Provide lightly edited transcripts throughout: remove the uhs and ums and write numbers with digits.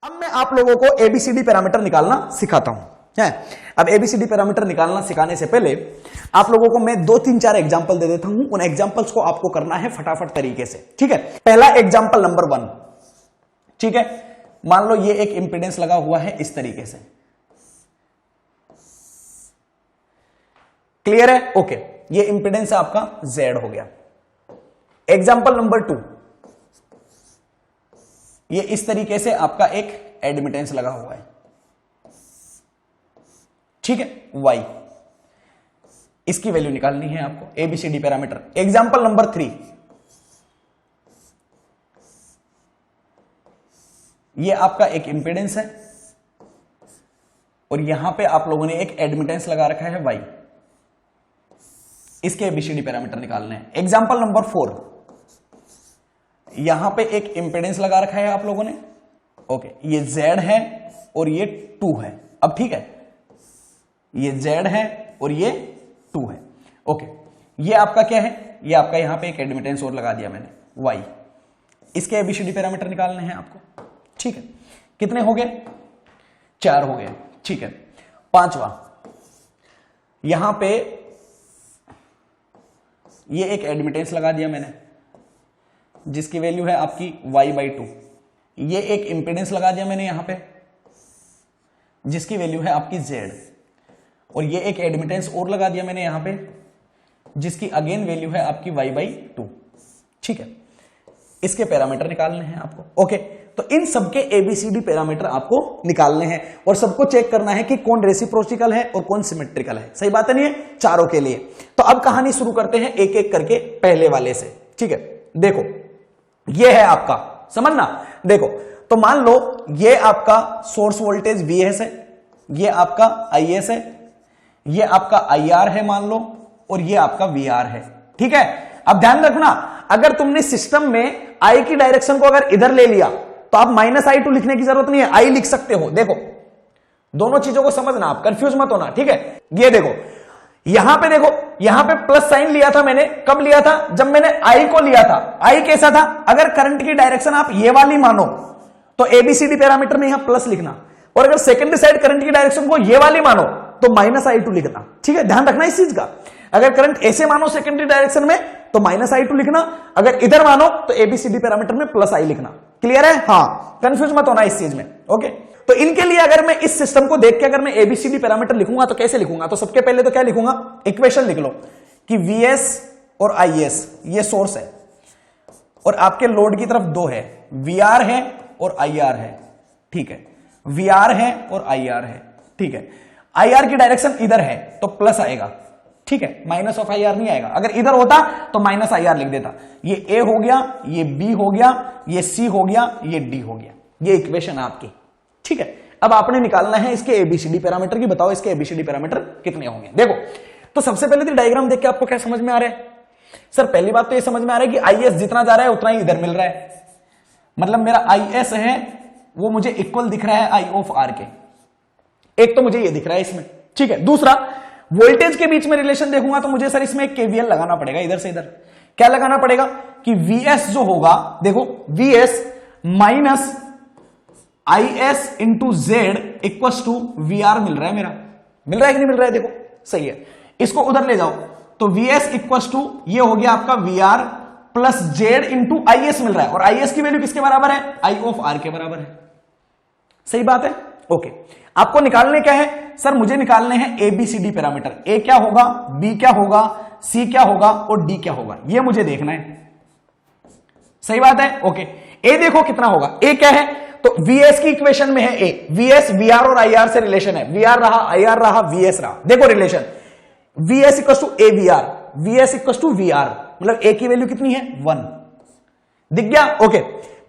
अब मैं आप लोगों को एबीसीडी पैरामीटर निकालना सिखाता हूं। है अब एबीसीडी पैरामीटर निकालना सिखाने से पहले आप लोगों को मैं 2-3-4 एग्जांपल दे देता हूं। उन एग्जांपल्स को आपको करना है फटाफट तरीके से, ठीक है। पहला एग्जांपल नंबर 1, ठीक है। मान लो ये एक इंपीडेंस लगा हुआ है इस तरीके से, क्लियर है? ओके, ये इंपीडेंस आपका Z हो गया। एग्जांपल नंबर 2, ये इस तरीके से आपका एक एडमिटेंस लगा हुआ है, ठीक है, Y। इसकी वैल्यू निकालनी है आपको, एबीसीडी पैरामीटर। एग्जांपल नंबर 3, ये आपका एक इंपीडेंस है और यहां पे आप लोगों ने एक एडमिटेंस लगा रखा है Y। इसके एबीसीडी पैरामीटर निकालने हैं। एग्जांपल नंबर 4, यहां पे एक इंपीडेंस लगा रखा है आप लोगों ने, ओके, ये Z है और ये 2 है। अब ठीक है, ये Z है और ये 2 है, ओके। ये आपका क्या है? ये आपका यहां पे एक एडमिटेंस और लगा दिया मैंने, Y। इसके एबीसीडी पैरामीटर निकालने हैं आपको, ठीक है। कितने हो गए? 4 हो गए, ठीक है। पांचवा, यहां पे ये एक एडमिटेंस लगा दिया मैंने जिसकी वैल्यू है आपकी Y/2। ये एक इंपीडेंस लगा दिया मैंने यहां पे जिसकी वैल्यू है आपकी Z, और ये एक एडमिटेंस और लगा दिया मैंने यहां पे जिसकी अगेन वैल्यू है आपकी Y/2, ठीक है। इसके पैरामीटर निकालने हैं आपको, ओके। तो इन सबके एबीसीडी पैरामीटर आपको निकालने हैं और सबको चेक करना है कि कौन रेसिप्रोसिकल है और कौन सिमेट्रिकल है। सही बात है नहीं है? चारों के लिए। तो अब कहानी शुरू करते हैं एक एक करके पहले वाले से, ठीक है। देखो, ये है आपका, समझना, देखो। तो मान लो ये आपका सोर्स वोल्टेज VS है, ये आपका IS है, ये आपका IR है मान लो, और ये आपका VR है, ठीक है। अब ध्यान रखना, अगर तुमने सिस्टम में I की डायरेक्शन को अगर इधर ले लिया तो आप -I2 लिखने की जरूरत नहीं है, I लिख सकते हो। देखो, दोनों चीजों को समझना, आप कंफ्यूज मत होना, ठीक है। ये देखो, यहां पे देखो, यहां पे प्लस साइन लिया था मैंने, कब लिया था? जब मैंने I को लिया था। I कैसा था? अगर करंट की डायरेक्शन आप ये वाली मानो तो एबीसीडी पैरामीटर में यहां प्लस लिखना, और अगर सेकेंडरी साइड करंट की डायरेक्शन को ये वाली मानो तो -I2 लिखना, ठीक है। ध्यान रखना इस चीज का। अगर करंट ऐसे मानो सेकेंडरी डायरेक्शन में तो -I2 लिखना, अगर इधर मानो तो एबीसीडी पैरामीटर में +I लिखना। क्लियर है? हाँ, कंफ्यूज मत होना इस चीज में, ओके। तो इनके लिए अगर मैं इस सिस्टम को देख के अगर मैं एबीसीडी पैरामीटर लिखूंगा तो कैसे लिखूंगा? तो सबके पहले तो क्या लिखूंगा? इक्वेशन लिख लो कि VS और IS ये सोर्स है और आपके लोड की तरफ 2 है, VR है और IR है, ठीक है। VR है और IR है, ठीक है। IR की डायरेक्शन इधर है तो प्लस आएगा, ठीक है, -IR नहीं आएगा। अगर इधर होता तो -IR लिख देता। ये A हो गया, ये B हो गया, ये C हो गया, ये D हो गया। ये इक्वेशन है आपकी, ठीक है। अब आपने निकालना है इसके एबीसीडी पैरामीटर की। बताओ इसके एबीसीडी पैरामीटर कितने होंगे? देखो, तो सबसे पहले तो डायग्राम देख के आपको क्या समझ में आ रहा है? सर पहली बात तो ये समझ में आ रहा है कि IS जितना जा रहा है उतना ही इधर मिल रहा है, मतलब मेरा IS है वो मुझे इक्वल दिख रहा है I/R के। एक तो मुझे ये दिख रहा है इसमें, ठीक है। दूसरा, वोल्टेज के बीच में रिलेशन देखूंगा तो मुझे सर इसमें एक KVL लगाना पड़ेगा इधर से इधर। क्या लगाना पड़ेगा कि VS जो होगा, देखो, VS minus IS into Z equal to VR मिल रहा है मेरा, मिल रहा है कि नहीं मिल रहा है? देखो, सही है। इसको उधर ले जाओ तो VS इक्वल टू ये हो गया आपका VR plus Z into IS मिल रहा है, और IS की वैल्यू किसके बराबर है? I/R के बराबर है। सही बात है, ओके। आपको निकालने क्या है? सर मुझे निकालने हैं एबीसीडी पैरामीटर। ए क्या होगा, बी क्या होगा, सी क्या होगा और डी क्या होगा, ये मुझे देखना है। सही बात है, ओके। ए देखो कितना होगा, ए क्या है? तो VS की इक्वेशन में है ए, VS VR और IR से रिलेशन है, VR रहा, IR रहा, VS रहा। देखो relation, VS equal to AVR, VS equal to VR, मतलब ए की वैल्यू कितनी है? 1। दिख गया, ओके।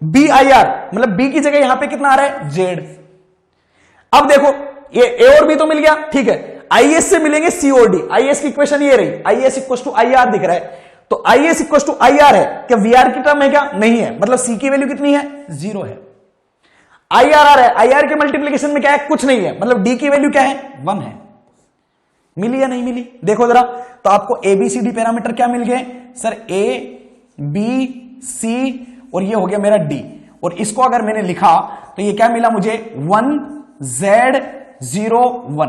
BIR मतलब B की जगह यहां पे कितना आ रहा है? Z। अब देखो, ये A और B तो मिल गया, ठीक है। IS से मिलेंगे C और D। IS की इक्वेशन ये रही, IS इक्वल टू IR दिख रहा है, तो IS इक्वल टू IR है क्या? VR की टर्म है क्या? नहीं है, मतलब C की वैल्यू कितनी है? 0 है। IRR है, IR के मल्टीप्लीकेशन में क्या है? कुछ नहीं है, मतलब D की वैल्यू क्या है? 1 है। मिली या नहीं मिली? देखो जरा, तो आपको एबीसीडी पैरामीटर क्या मिल गए? सर A, B, C और ये हो गया मेरा D, और इसको अगर मैंने लिखा तो ये क्या मिला मुझे 1Z01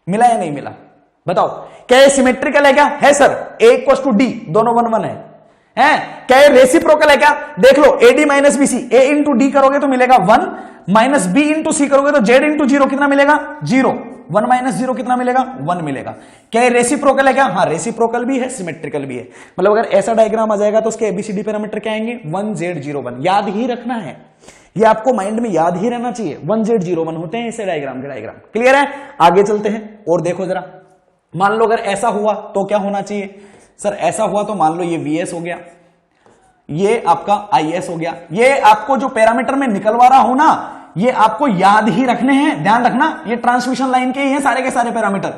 मिला या नहीं मिला? बताओ क्या ये सिमेट्रिकल है? क्या है sir? A equal to D, दोनों 1 1 है क्या ये रेसिप्रोकल है? क्या देख लो, AD minus BC, A into D करोगे तो मिलेगा 1 माइनस B इंटू सी करोगे तो Z इंटू 0 कितना मिलेगा? 0। 1 माइनस 0 कितना मिलेगा? 1 मिलेगा। क्या ये रेसिप्रोकल है? क्या हाँ, रेसिप्रोकल भी है, सिमेट्रिकल भी है। मतलब अगर ऐसा डायग्राम आ जाएगा तो उसके ABCD पैरामीटर क्या आएंगे? 1Z01। याद ही रखना है, ये आपको माइंड में याद ही रहना चाहिए। 1Z01 होते हैं ऐसे डायग्राम के डायग्राम। क्लियर है? आगे चलते हैं और देखो जरा, मान लो अगर ऐसा हुआ तो क्या होना चाहिए? सर ऐसा हुआ तो मान लो ये VS हो गया, ये आपका IS हो गया। ये आपको जो पैरामीटर में निकलवा रहा हूं ना, ये आपको याद ही रखने हैं, ध्यान रखना। ये ट्रांसमिशन लाइन के ही हैं सारे के सारे पैरामीटर,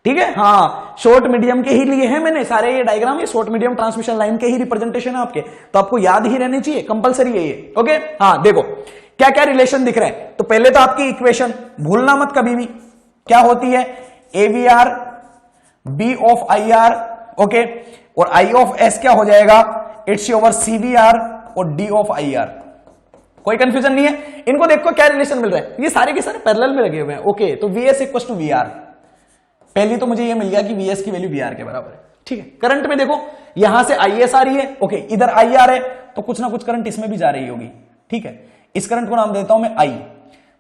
ठीक है? हाँ, शॉर्ट मीडियम के ही लिए हैं मैंने सारे ये डायग्राम, ये शॉर्ट मीडियम ट्रांसमिशन लाइन के ही रिप्रेजेंटेशन है आपके, तो आपको याद ही रहने चाहिए, कंपलसरी है ये। ओके, हाँ देखो क्या क्या रिलेशन दिख रहे हैं। तो पहले तो आपकी इक्वेशन भूलना मत कभी भी, क्या होती है? AVR B of IR, okay, और I ऑफ S क्या हो जाएगा? इट्स ओवर CVR और D ऑफ IR। कोई कंफ्यूजन नहीं है? इनको देखो क्या रिलेशन मिल रहा है, ये सारे के सारे पैरेलल में लगे हुए हैं। ओके, तो VS इक्वल टू VR, पहली तो मुझे ये मिल गया कि VS की वैल्यू VR के बराबर है, ठीक है। करंट में देखो यहां से IS आ रही है, ओके, इधर IR है, तो कुछ ना कुछ करंट इसमें भी जा रही होगी, ठीक है। इस करंट को नाम देता हूं मैं I,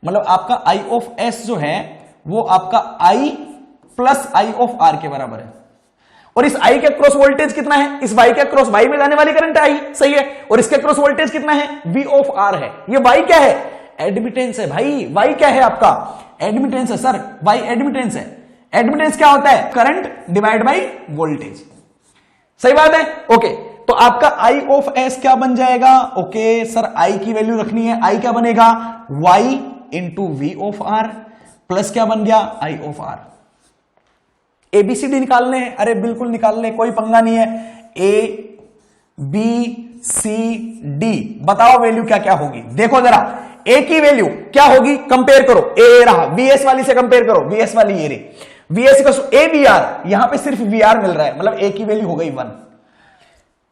मतलब आपका I ऑफ S जो है वो आपका I plus I of R के बराबर है। और इस I के क्रॉस वोल्टेज कितना है? इस Y के क्रॉस Y में जाने वाली करंट है I, सही है। और इसके क्रॉस वोल्टेज कितना है? V ऑफ R है। ये Y क्या है? एडमिटेंस है भाई। Y क्या है आपका? एडमिटेंस है सर, Y एडमिटेंस है। एडमिटेंस क्या होता है? करंट डिवाइड बाई वोल्टेज, सही बात है। ओके, तो आपका I ऑफ S क्या बन जाएगा? ओके सर, I की वैल्यू रखनी है, I क्या बनेगा? Y into V of R plus क्या बन गया? I of R। ABCD निकालने हैं? अरे बिल्कुल निकालने, कोई पंगा नहीं है। ABCD बताओ वैल्यू क्या क्या होगी? देखो जरा, A की वैल्यू क्या होगी? कंपेयर करो, A रहा, VS वाली से कंपेयर करो, VS वाली ये रही, VS इक्वल टू AVR, यहां पे सिर्फ VR मिल रहा है, मतलब A की वैल्यू हो गई 1।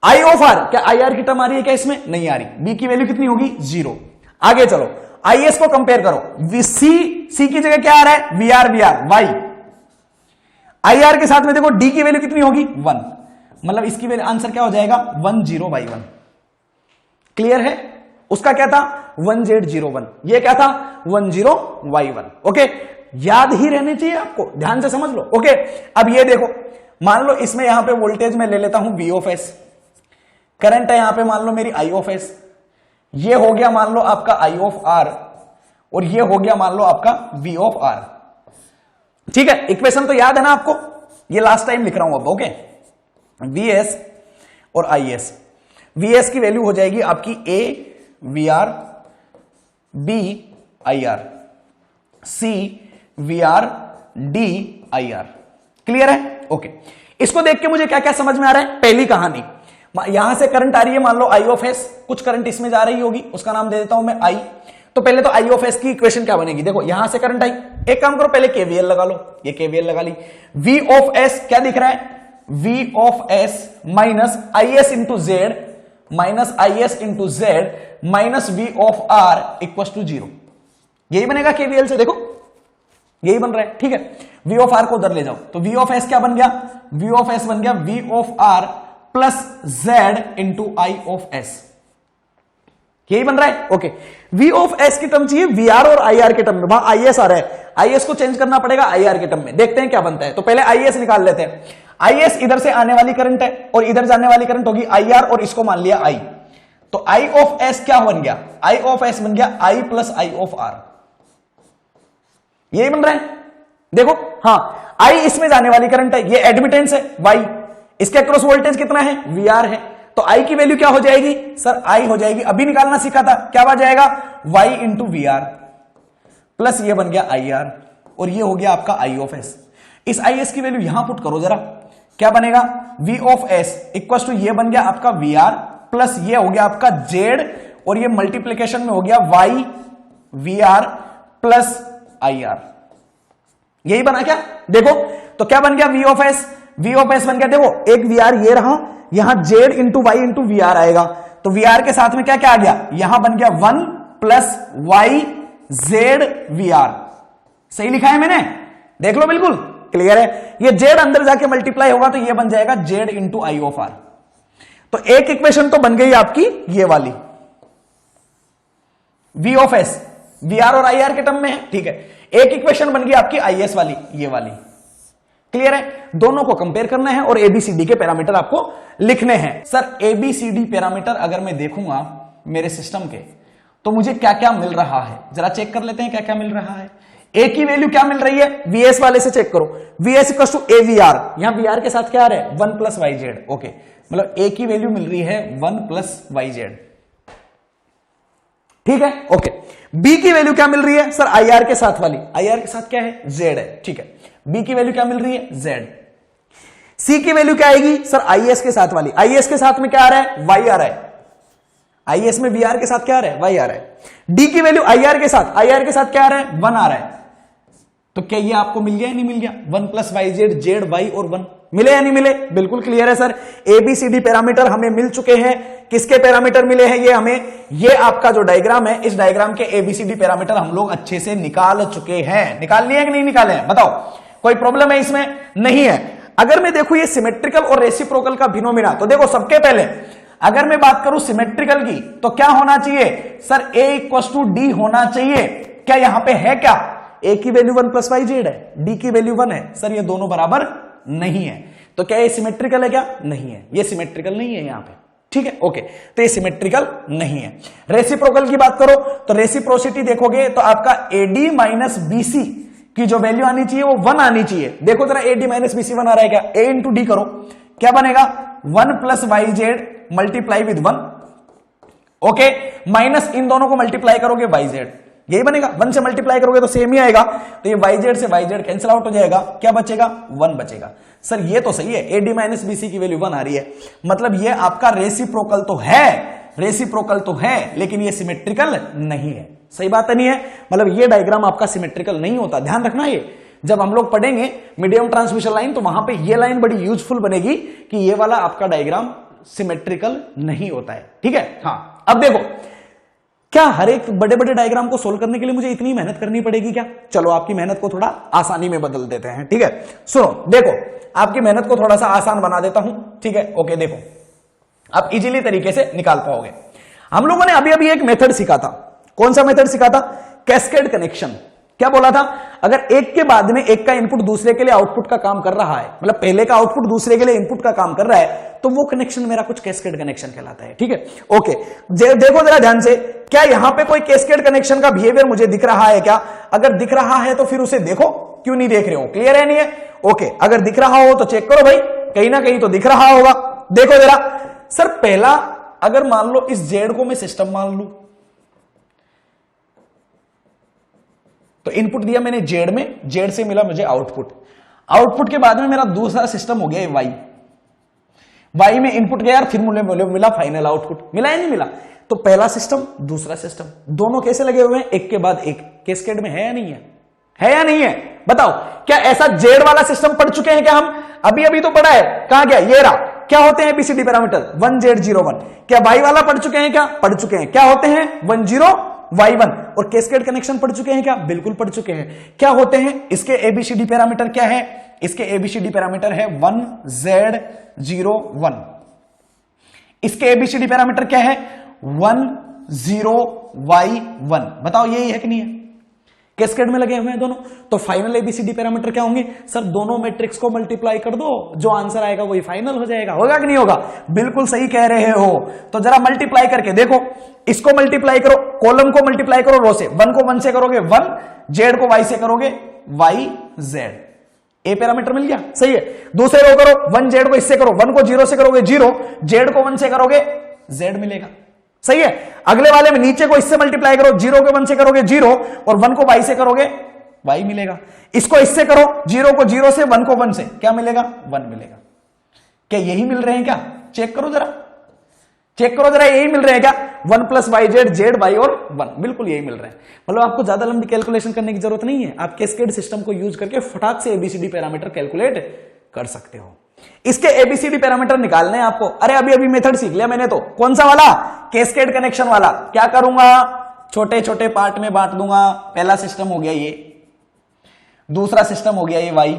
I ऑफ R, क्या IR की टर्म आ रही है क्या इसमें? नहीं आ रही। B की वैल्यू कितनी होगी? 0। आगे चलो, IS को कंपेयर करो, C की जगह क्या आ रहा है? VR, Y। IR के साथ में देखो D की वैल्यू कितनी होगी? 1, मतलब इसकी वैल्यू आंसर क्या हो जाएगा? 10/1। क्लियर है? उसका क्या था? 1Z01, ये क्या था? 10Y1। ओके, याद ही रहने चाहिए आपको, ध्यान से समझ लो। ओके, अब ये देखो, मान लो इसमें यहां पे वोल्टेज में ले लेता हूं V ऑफ S, करंट है यहां पे मान लो मेरी I ऑफ S, ये हो गया मान लो आपका I ऑफ R, और ये हो गया मान लो आपका V ऑफ R। ठीक है, इक्वेशन तो याद है ना आपको? ये लास्ट टाइम लिख रहा हूं अब। ओके, VS और IS, VS की वैल्यू हो जाएगी आपकी A VR, B IR, C VR, D IR। Clear है? ओके, इसको देख के मुझे क्या क्या समझ में आ रहा है? पहली कहानी, यहां से करंट आ रही है मान लो I ऑफ S, कुछ करंट इसमें जा रही होगी, उसका नाम दे देता हूं मैं I। तो पहले तो I ऑफ S की इक्वेशन क्या बनेगी? देखो यहां से करंट आई, एक काम करो पहले KVL लगा लो, ये KVL लगा ली। V ऑफ S क्या दिख रहा है? V of S minus IS into Z minus IS into Z minus V of R equal to 0। यही बनेगा KVL से, देखो यही बन रहा है, ठीक है। V ऑफ R को उधर ले जाओ, तो V ऑफ S क्या बन गया? V ऑफ S बन गया V of R plus Z into I of S, यही बन रहा है। ओके, V ऑफ S की टर्म चाहिए VR और IR के टर्म में, वहां IS आ रहा है, IS को चेंज करना पड़ेगा IR के टर्म में। देखते हैं क्या बनता है। तो पहले IS निकाल लेते हैं। IS इधर से आने वाली करंट है और इधर जाने वाली करंट होगी IR, और इसको मान लिया I, तो I ऑफ S क्या बन गया? I ऑफ S बन गया I plus I of R, यही बन रहा है। देखो, हाँ, I इसमें जाने वाली करंट है, ये एडमिटेंस है Y, इसके क्रॉस वोल्टेज कितना है? VR है, तो I की वैल्यू क्या हो जाएगी? सर I हो जाएगी, अभी निकालना सीखा था, क्या बन जाएगा? Y इंटू VR प्लस ये बन गया IR, और ये हो गया आपका I ऑफ S। इस IS की वैल्यू यहां पुट करो जरा, क्या बनेगा? V of S equal to ये बन गया आपका VR प्लस ये हो गया आपका Z, और ये मल्टीप्लीकेशन में हो गया Y VR प्लस IR, यही बना क्या? देखो तो क्या बन गया? V ऑफ S बन गया, देखो एक VR ये रहा, यहां Z into Y into VR आएगा, तो वीआर के साथ में क्या क्या आ गया, यहां बन गया 1 प्लस वाई जेड वीआर। सही लिखा है मैंने, देख लो, बिल्कुल क्लियर है। ये जेड अंदर जाके मल्टीप्लाई होगा तो ये बन जाएगा Z into I of R. तो एक इक्वेशन तो बन गई आपकी ये वाली V of S, V R और आई आर के टर्म में है, ठीक है। एक इक्वेशन बन गई आपकी आई एस वाली, ये वाली। क्लियर है, दोनों को कंपेयर करना है और एबीसीडी के पैरामीटर आपको लिखने हैं। सर एबीसीडी पैरामीटर अगर मैं देखूंगा मेरे सिस्टम के तो मुझे क्या क्या मिल रहा है, जरा चेक कर लेते हैं क्या क्या मिल रहा है। ए की वैल्यू क्या मिल रही है, वीएस वाले से चेक करो, VS equal to A V R, यहां वी आर के साथ क्या आ रहा है 1 प्लस वाई जेड। ओके, मतलब ए की वैल्यू मिल रही है 1 प्लस वाई जेड, ठीक है। ओके, बी की वैल्यू क्या मिल रही है सर, आई आर के साथ वाली, आई आर के साथ क्या है जेड है, ठीक है। बी की वैल्यू क्या मिल रही है जेड। सी की वैल्यू क्या आएगी सर, आई एस के साथ वाली, आई एस के साथ में क्या आ रहा है वाई आ रहा है, आई एस में वी आर के साथ क्या आ रहा है वाई आ रहा है। डी की वैल्यू आई आर के साथ, आई आर के साथ क्या आ रहा है 1 आ रहा है। तो क्या ये आपको मिल गया या नहीं मिल गया, 1 plus Y Z, Z Y और 1 मिले या नहीं मिले, बिल्कुल क्लियर है सर। एबीसीडी पैरामीटर हमें मिल चुके हैं। किसके पैरामीटर मिले हैं ये हमें, ये आपका जो डायग्राम है इस डायग्राम के एबीसीडी पैरामीटर हम लोग अच्छे से निकाल चुके हैं। निकाल लिए कि नहीं निकाले हैं, बताओ, कोई प्रॉब्लम है इसमें, नहीं है। अगर मैं देखूं ये सिमेट्रिकल और रेसिप्रोकल का फिनोमेना, तो देखो सबके पहले अगर मैं बात करूं सिमेट्रिकल की तो क्या होना चाहिए sir, A equal to D होना चाहिए। क्या यहां पे है क्या, ए की वैल्यू 1 प्लस वाई जेड है, डी की वैल्यू 1 है, सर ये दोनों बराबर नहीं है। तो क्या ये सिमेट्रिकल है, क्या नहीं है, ये सिमेट्रिकल नहीं है यहां पे, ठीक है। ओके, तो ये सिमेट्रिकल नहीं है। रेसिप्रोकल की बात करो तो रेसिप्रोसिटी देखोगे तो आपका एडी माइनस बीसी की जो वैल्यू आनी चाहिए वो 1 आनी चाहिए। देखो जरा एडी माइनस बीसी 1 आ रहा है क्या, ए इंटू डी करो, क्या बनेगा 1 plus Y Z multiply with 1, okay, minus इन दोनों को मल्टीप्लाई करोगे वाई जेड, यही बनेगा। 1 से मल्टीप्लाई करोगे तो सेम ही आएगा, तो ये वाई जेड से वाई जेड कैंसिल आउट हो जाएगा, क्या बचेगा 1 बचेगा। सर ये तो सही है, एडी माइनस बीसी की वैल्यू 1 आ रही है, मतलब ये आपका रेसिप्रोकल तो है, रेसिप्रोकल तो है, लेकिन ये सिमेट्रिकल नहीं है। सही बात नहीं है, मतलब ये डायग्राम आपका सिमेट्रिकल नहीं होता, ध्यान रखना। ये जब हम लोग पढ़ेंगे मीडियम ट्रांसमिशन लाइन तो वहां पे ये लाइन बड़ी यूजफुल बनेगी कि ये वाला आपका डायग्राम सिमेट्रिकल नहीं होता है, ठीक है। हाँ, अब देखो क्या हर एक बड़े बड़े डायग्राम को सोल्व करने के लिए मुझे इतनी मेहनत करनी पड़ेगी क्या, चलो आपकी मेहनत को थोड़ा आसानी में बदल देते हैं, ठीक है। सुनो, देखो आपकी मेहनत को थोड़ा सा आसान बना देता हूं, ठीक है। ओके, देखो आप इजीली तरीके से निकाल पाओगे। हम लोगों ने अभी अभी एक मेथड सीखा था, कौन सा मेथड सीखा था, कैस्केड कनेक्शन। क्या बोला था, अगर एक के बाद में एक का इनपुट दूसरे के लिए आउटपुट का काम कर रहा है, मतलब पहले का आउटपुट दूसरे के लिए इनपुट का काम कर रहा है, तो वो कनेक्शन मेरा कुछ कैस्केड कनेक्शन कहलाता है, ठीक है। ओके, देखो जरा ध्यान से, क्या यहां पे कोई कैस्केड कनेक्शन का बिहेवियर मुझे दिख रहा है क्या, अगर दिख रहा है तो फिर उसे देखो, क्यों नहीं देख रहे हो, क्लियर है नहीं है। ओके, अगर दिख रहा हो तो चेक करो भाई, कहीं ना कहीं तो दिख रहा होगा। देखो जरा सर, पहला अगर मान लो इस जेड को मैं सिस्टम मान लू, तो इनपुट दिया मैंने जेड में, जेड से मिला मुझे आउटपुट, आउटपुट के बाद में मेरा दूसरा सिस्टम हो गया वाई, वाई में इनपुट गया, फिर मुझे मिला फाइनल आउटपुट, मिला या नहीं मिला। तो पहला सिस्टम दूसरा सिस्टम, दोनों कैसे लगे हुए हैं, एक के बाद एक, कैस्केड में है या नहीं है, है या नहीं है, बताओ। क्या ऐसा जेड वाला सिस्टम पढ़ चुके हैं क्या हम, अभी अभी तो पढ़ा है, कहां गया, ये रहा। क्या होते हैं एबीसीडी पैरामीटर 1 जेड 0 1, क्या वाई वाला पढ़ चुके हैं क्या, पढ़ चुके हैं। क्या होते हैं 1 0 y1, और कैस्केड कनेक्शन पढ़ चुके हैं क्या, बिल्कुल पढ़ चुके हैं। क्या होते हैं इसके एबीसीडी पैरामीटर, क्या है इसके एबीसीडी पैरामीटर है 1 z 0 1, इसके एबीसीडी पैरामीटर क्या है 1 0 y 1, बताओ यही है कि नहीं है, कैस्केड में लगे हुए हैं दोनों। तो फाइनल एबीसीडी पैरामीटर क्या होंगे सर, दोनों मैट्रिक्स को मल्टीप्लाई कर दो, जो आंसर आएगा वही फाइनल हो जाएगा, होगा कि नहीं होगा, बिल्कुल सही कह रहे हो। तो जरा मल्टीप्लाई करके देखो, इसको मल्टीप्लाई करो, कॉलम को मल्टीप्लाई करो रो से, 1 को 1 से करोगे 1, जेड को y से करोगे y z, ए पैरामीटर मिल गया, सही है। दूसरे रो करो, 1 जेड को इससे करो, 1 को 0 से करोगे 0, जेड को 1 से करोगे z मिलेगा, सही है। अगले वाले में नीचे को इससे मल्टीप्लाई करो, 0 को 1 से करोगे 0, और 1 को y से करोगे y मिलेगा। इसको इससे करो, 0 को 0 से, 1 को 1 से, क्या मिलेगा 1 मिलेगा। क्या यही मिल रहे हैं क्या, चेक करो जरा, चेक करो जरा, यही मिल रहे हैं क्या, 1 plus Y Z, Z Y और 1, बिल्कुल यही मिल रहे हैं। मतलब आपको ज्यादा लंबी कैलकुलेशन करने की जरूरत नहीं है, आप कैस्केड सिस्टम को यूज करके फटाक से एबीसीडी पैरामीटर कैलकुलेट कर सकते हो। इसके एबीसीडी पैरामीटर निकालने हैं आपको। अरे अभी अभी मेथड सीख लिया मैंने, तो कौन सा वाला, कैस्केड कनेक्शन वाला। क्या करूंगा, छोटे छोटे पार्ट में बांट दूंगा। पहला सिस्टम हो गया ये, दूसरा सिस्टम हो गया ये वाई,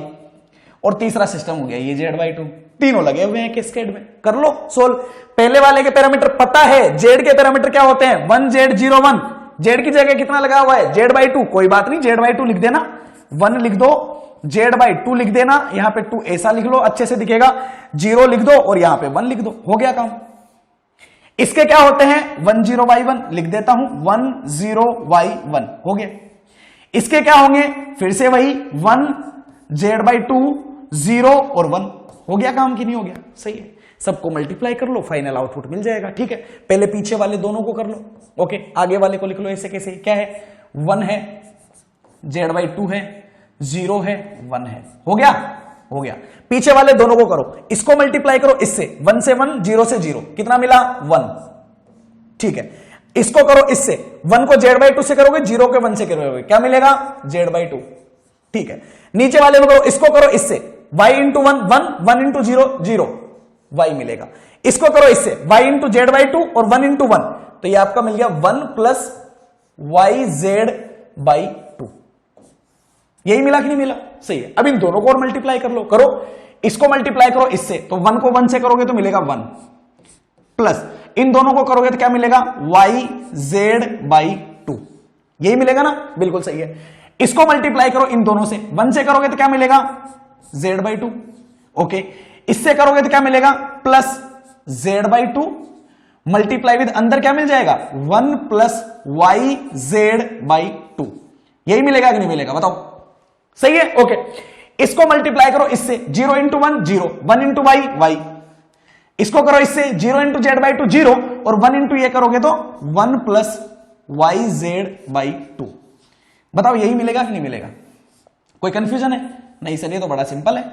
और तीसरा सिस्टम हो गया ये Z/2। तीनों लगे हुए हैं कैस्केड में। कर लो सोल्व। पहले वाले के पैरामीटर पता है, जेड के पैरामीटर क्या होते हैं, 1Z01। जेड की जगह कितना लगा हुआ है, Z/2। कोई बात नहीं, Z/2 लिख देना, 1 लिख दो, Z/2 लिख देना, यहां पे 2 ऐसा लिख लो, अच्छे से दिखेगा, 0 लिख दो और यहां पे 1 लिख दो, हो गया काम। इसके क्या होते हैं, 10y1 लिख देता हूं, 10y1 हो गया। इसके क्या होंगे, फिर से वही 1Z/2, 0 और 1, हो गया काम कि नहीं हो गया, सही है। सबको मल्टीप्लाई कर लो, फाइनल आउटपुट मिल जाएगा। ठीक है, पहले पीछे वाले दोनों को कर लो, ओके। आगे वाले को लिख लो ऐसे कैसे, क्या है, 1 है, Z/2 है, 0 है, 1 है, हो गया, हो गया। पीछे वाले दोनों को करो, इसको मल्टीप्लाई करो इससे, 1 से 1, 0 से 0, कितना मिला, 1। ठीक है, इसको करो इससे, 1 को Z/2 से करोगे, 0 के 1 से करोगे, क्या मिलेगा, Z/2। ठीक है, नीचे वाले को करो, इसको करो इससे, y इंटू 1, 1, 1 इंटू 0, 0, y मिलेगा। इसको करो इससे, y इंटू Z/2 और 1 इंटू 1, तो ये आपका मिल गया 1 प्लस yz/2। यही मिला कि नहीं मिला, सही है। अब इन दोनों को और मल्टीप्लाई कर लो, करो, इसको मल्टीप्लाई करो इससे, तो 1 को 1 से करोगे तो मिलेगा 1, प्लस इन दोनों को करोगे तो क्या मिलेगा, yz/2। यही मिलेगा ना, बिल्कुल सही है। इसको मल्टीप्लाई करो इन दोनों से, 1 से करोगे तो क्या मिलेगा, z/2, ओके। इससे करोगे तो क्या मिलेगा, प्लस z/2 मल्टीप्लाई विद अंदर क्या मिल जाएगा, 1 प्लस yz/2। यही मिलेगा कि नहीं मिलेगा, बताओ, सही है, ओके। इसको मल्टीप्लाई करो इससे, 0 इंटू 1, 0, 1 इंटू y, y। इसको करो इससे, 0 इंटू Z/2, 0, और 1 इंटू ये करोगे तो 1 प्लस yz/2। बताओ यही मिलेगा कि नहीं मिलेगा, कोई कंफ्यूजन है, नहीं सर ये तो बड़ा सिंपल है,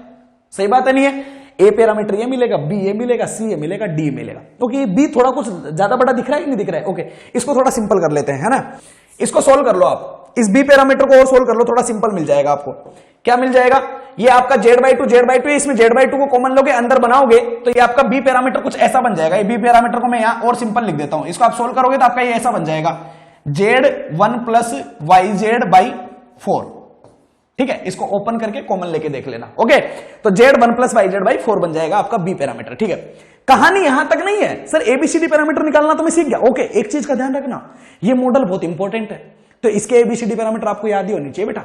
सही बात है, नहीं है। ए पैरामीटर ये मिलेगा, बी ये मिलेगा, सी ये मिलेगा, डी मिलेगा। ओके, बी थोड़ा कुछ ज्यादा बड़ा दिख रहा है कि नहीं दिख रहा है, ओके। इसको थोड़ा सिंपल कर लेते हैं, है ना। इसको सोल्व कर लो आप, इस बी पैरामीटर को और सोल्व कर लो, थोड़ा सिंपल मिल जाएगा आपको। क्या मिल जाएगा, ये आपका Z/2 इसमें Z/2 को कॉमन लोगे, अंदर बनाओगे तो ये आपका बी पैरामीटर कुछ ऐसा बन जाएगा। ये बी पैरामीटर को मैं यहां और सिंपल लिख देता हूं, इसको आप सोल्व करोगे तो आपका ये ऐसा बन जाएगा, Z1 प्लस yz/4। ठीक है, इसको ओपन करके कॉमन लेके देख लेना, ओके। तो Z1 प्लस yz/4 बन जाएगा आपका बी पैरामीटर। ठीक है, कहानी यहां तक नहीं है सर, एबीसीडी पैरामीटर निकालना तो मैं सीख गया, ओके। एक चीज का ध्यान रखना, ये मॉडल बहुत इंपॉर्टेंट है, तो इसके एबीसीडी पैरामीटर आपको याद ही होनी चाहिए बेटा।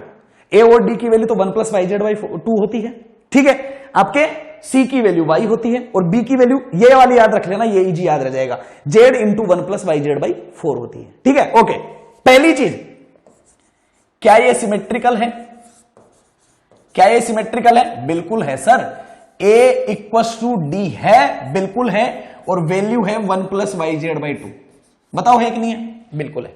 ए और डी की वैल्यू तो 1 प्लस yz/2 होती है, ठीक है। आपके सी की वैल्यू y होती है, और बी की वैल्यू ये वाली याद रख लेना, ये इजी याद रह जाएगा, z इंटू 1 प्लस yz/4 होती है। ठीक है, ओके। पहली चीज, क्या ये सिमेट्रिकल है, क्या ये सिमेट्रिकल है, बिल्कुल है sir. a equals to D है, बिल्कुल है, और वैल्यू है 1 प्लस yz/2। बताओ है कि नहीं है, बिल्कुल है।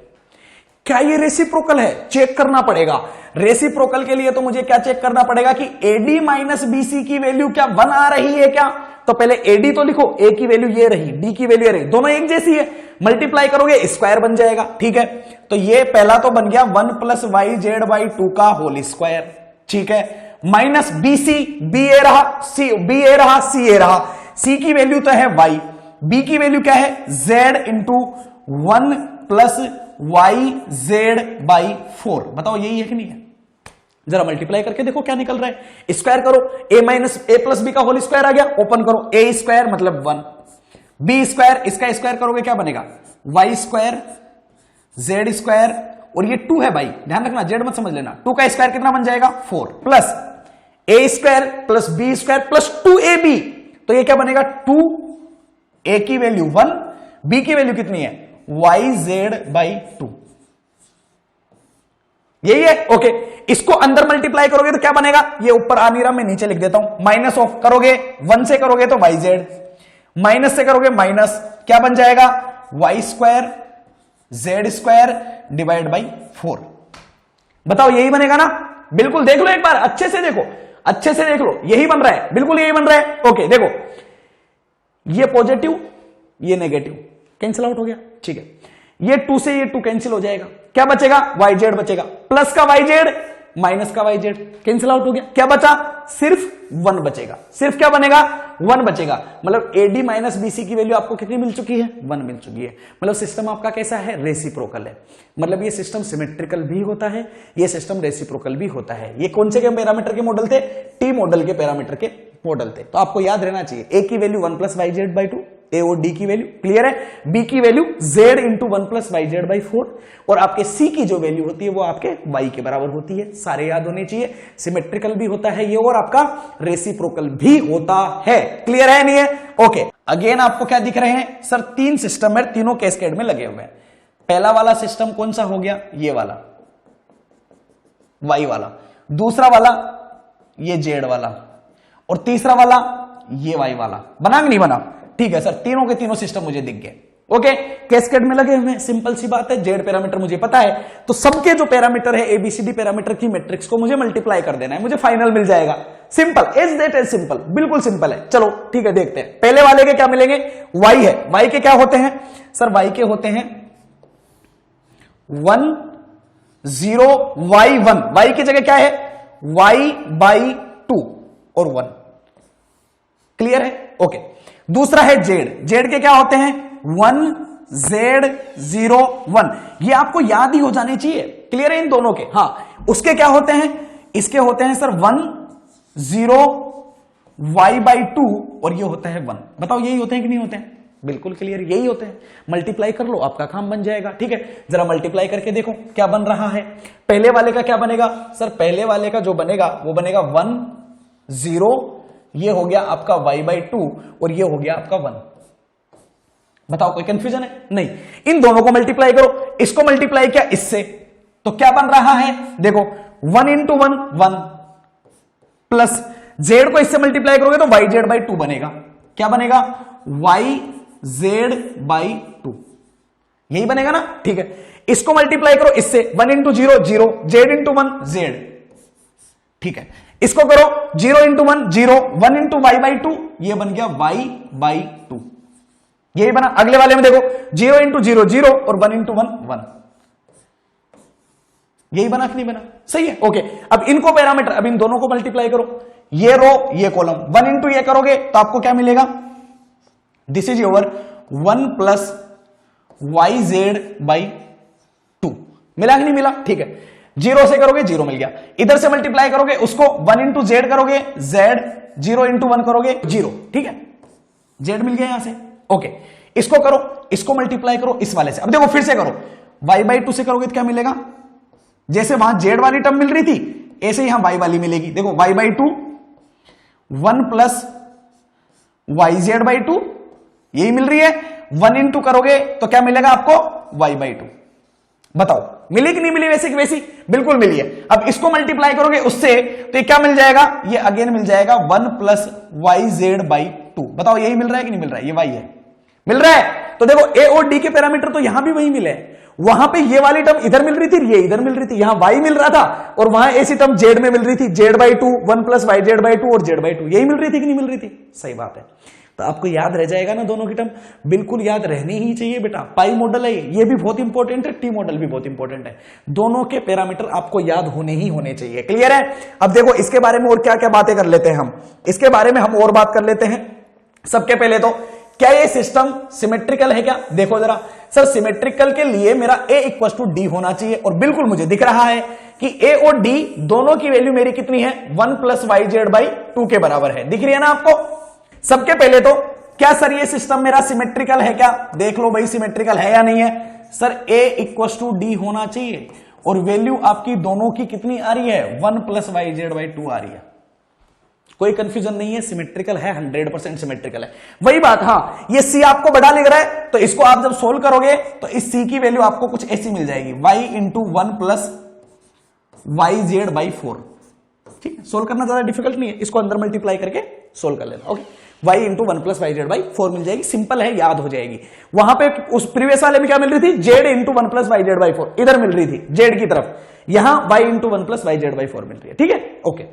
क्या ये रेसिप्रोकल है, चेक करना पड़ेगा। रेसिप्रोकल के लिए तो मुझे क्या चेक करना पड़ेगा कि AD माइनस BC की वैल्यू क्या 1 आ रही है क्या। तो पहले AD तो लिखो, A की वैल्यू ये रही, D की वैल्यू ये रही, दोनों एक जैसी है, मल्टीप्लाई करोगे स्क्वायर बन जाएगा। ठीक है, तो ये पहला तो बन गया 1 प्लस yz/2 का होल स्क्वायर। ठीक है, माइनस BC, B ए रहा, C B ए रहा, C ए रहा, C की वैल्यू तो है y, B की वैल्यू क्या है, Z इंटू 1 प्लस yz/4। बताओ यही है कि नहीं है, जरा मल्टीप्लाई करके देखो क्या निकल रहा है। स्क्वायर करो, a minus a plus B का होल स्क्वायर आ गया, ओपन करो, a स्क्वायर मतलब 1, b स्क्वायर, इसका स्क्वायर करोगे क्या बनेगा, y स्क्वायर, z स्क्वायर, और ये 2 है भाई, ध्यान रखना, z मत समझ लेना। 2 का स्क्वायर कितना बन जाएगा, 4, plus a square plus b square plus 2ab, तो ये क्या बनेगा, 2a की वैल्यू 1, b की वैल्यू कितनी है, yz/2। यही है, ओके। इसको अंदर मल्टीप्लाई करोगे तो क्या बनेगा, ये ऊपर आ नहीं रहा, मैं नीचे लिख देता हूं, माइनस ऑफ करोगे, 1 से करोगे तो yz, माइनस से करोगे माइनस, क्या बन जाएगा, y square z square divide by 4। बताओ यही बनेगा ना, बिल्कुल, देख लो एक बार, अच्छे से देखो, अच्छे से देख लो, यही बन रहा है, बिल्कुल यही बन रहा है, ओके। देखो ये पॉजिटिव, ये नेगेटिव, कैंसिल आउट हो गया। ठीक है, ये 2 से ये 2 कैंसिल हो जाएगा, क्या बचेगा, yz बचेगा, प्लस का yz माइनस का वाई जेड कैंसिल आउट हो गया, क्या बचा, सिर्फ 1 बचेगा, सिर्फ क्या बनेगा, 1 बचेगा। मतलब एडी माइनस बीसी की वैल्यू आपको कितनी मिल चुकी है, 1 मिल चुकी है। मतलब सिस्टम आपका कैसा है, रेसिप्रोकल है। मतलब ये सिस्टम सिमेट्रिकल भी होता है, ये सिस्टम रेसिप्रोकल भी होता है। ये कौन से के पैरामीटर के मॉडल थे, टी मॉडल के पैरामीटर के मॉडल थे। तो आपको याद रहना चाहिए ए की value 1 plus Y Z by 2, A और डी की वैल्यू क्लियर है, बी की value z into 1 plus Y Z by 4, और आपके सी की जो वैल्यू होती है वो आपके y के बराबर होती है। सारे याद होने चाहिए, सिमेट्रिकल भी होता है ये और आपका रेसिप्रोकल भी होता है। क्लियर है नहीं है, ओके। अगेन आपको क्या दिख रहे हैं सर, 3 सिस्टम है, तीनों कैस्केड में लगे हुए हैं। पहला वाला सिस्टम कौन सा हो गया, ये वाला y वाला, दूसरा वाला ये z वाला, और तीसरा वाला ये y वाला। बना कि नहीं बना, ठीक है सर, तीनों के तीनों सिस्टम मुझे दिख गए। ओके, कैस्केड में लगे हुए हैं, सिंपल सी बात है, जेड पैरामीटर मुझे पता है, तो सबके जो पैरामीटर है एबीसीडी पैरामीटर की मैट्रिक्स को मुझे मल्टीप्लाई कर देना है, मुझे फाइनल मिल जाएगा। Simple as that as simple, बिल्कुल सिंपल है। चलो ठीक है, देखते हैं पहले वाले के क्या मिलेंगे, वाई है, वाई के क्या होते हैं सर, वाई के होते हैं 1 0 y 1, वाई की जगह क्या है y बाई 2 और 1, क्लियर है, ओके। दूसरा है जेड, जेड के क्या होते हैं 1 z 0 1, ये आपको याद ही हो जाने चाहिए, क्लियर है इन दोनों के। हाँ, उसके क्या होते हैं, इसके होते हैं सर 1 0 y बाई 2 और ये होता है 1। बताओ यही होते हैं कि नहीं होते हैं, बिल्कुल क्लियर, यही होते हैं। मल्टीप्लाई कर लो, आपका काम बन जाएगा। ठीक है, जरा मल्टीप्लाई करके देखो क्या बन रहा है। पहले वाले का क्या बनेगा सर, पहले वाले का जो बनेगा वो बनेगा 1 0, ये हो गया आपका y बाई 2 और ये हो गया आपका 1। बताओ कोई कंफ्यूजन है, नहीं। इन दोनों को मल्टीप्लाई करो, इसको मल्टीप्लाई किया इससे, तो क्या बन रहा है देखो 1 इंटू 1 1 प्लस z को इससे मल्टीप्लाई करोगे तो y z बाई 2 बनेगा। क्या बनेगा y z बाई 2, यही बनेगा ना, ठीक है। इसको मल्टीप्लाई करो इससे 1 इंटू 0 0, z इंटू 1 z, ठीक है। इसको करो 0 इंटू 1 0, 1 इंटू वाई बाई 2, ये बन गया y बाई 2, यही बना। अगले वाले में देखो 0 इंटू 0 0 और 1 इंटू 1 1, यही बना कि नहीं बना, सही है, ओके। अब इनको पैरामीटर, अब इन दोनों को मल्टीप्लाई करो, ये रो ये कॉलम, 1 इंटू ये करोगे तो आपको क्या मिलेगा, this is your 1 plus Y Z by 2, मिला कि नहीं मिला, ठीक है। 0 से करोगे 0 मिल गया, इधर से मल्टीप्लाई करोगे उसको 1 इंटू जेड करोगे z, 0 इंटू 1 करोगे 0, ठीक है, z मिल गया यहां से, ओके। इसको करो, इसको मल्टीप्लाई करो इस वाले से। अब देखो फिर से करो, y बाई 2 से करोगे तो क्या मिलेगा, जैसे वहां z वाली टर्म मिल रही थी ऐसे यहां y वाली मिलेगी। देखो y by 2 1 plus Y Z by 2, यही मिल रही है। 1 इंटू करोगे तो क्या मिलेगा आपको y बाई 2। बताओ मिली कि नहीं मिली, वैसे की वैसी, बिल्कुल मिली है। अब इसको मल्टीप्लाई करोगे उससे तो ये क्या मिल जाएगा, ये अगेन मिल जाएगा 1 प्लस वाई जेड बाई 2। बताओ यही मिल रहा है कि नहीं मिल रहा है, ये y है, मिल रहा है। तो देखो a और d के पैरामीटर तो यहां भी वही मिले, वहां पे ये वाली टर्म इधर मिल रही थी, ये इधर मिल रही थी, यहां y मिल रहा था और वहां ऐसी टर्म z में मिल रही थी, z by 2 1 plus Y Z by 2 और z बाई 2, यही मिल रही थी कि नहीं मिल रही थी, सही बात है। तो आपको याद रह जाएगा ना दोनों की टर्म, बिल्कुल याद रहनी ही चाहिए बेटा। पाई मॉडल है ये भी बहुत इंपॉर्टेंट है, टी मॉडल भी बहुत इंपॉर्टेंट है, दोनों के पैरामीटर आपको याद होने ही होने चाहिए, क्लियर है। अब देखो इसके बारे में और क्या क्या बातें कर लेते हैं हम, इसके बारे में हम और बात कर लेते हैं। सबके पहले तो क्या ये सिस्टम सिमेट्रिकल है क्या, देखो जरा सर, सिमेट्रिकल के लिए मेरा a इक्वल टू डी होना चाहिए, और बिल्कुल मुझे दिख रहा है कि a और d दोनों की वैल्यू मेरी कितनी है 1 प्लस वाई जेड बाई 2 के बराबर है, दिख रही है ना आपको। सबके पहले तो क्या सर ये सिस्टम मेरा सिमेट्रिकल है क्या, देख लो भाई सिमेट्रिकल है या नहीं है। Sir a equal to D होना चाहिए और वैल्यू आपकी दोनों की कितनी आ रही है 1 प्लस वाई जेड बाई 2 आ रही है, कोई कंफ्यूजन नहीं है, सिमेट्रिकल है, 100% सिमेट्रिकल है। वही बात, हाँ ये c आपको बड़ा लिख रहा है तो इसको आप जब सोल्व करोगे तो इस c की वैल्यू आपको कुछ ऐसी मिल जाएगी, y into 1 plus Y Z by 4, ठीक है। सोल्व करना ज्यादा डिफिकल्ट नहीं है, इसको अंदर मल्टीप्लाई करके सोल्व कर लेना, okay. y into 1 plus Y Z by 4 मिल जाएगी। सिंपल है, याद हो जाएगी। वहां पे उस प्रीवियस वाले में क्या मिल रही थी, z into 1 plus Y Z by 4 इधर मिल रही थी z की तरफ, यहां y into 1 plus Y Z by 4 मिल रही है। ठीक है, ओके।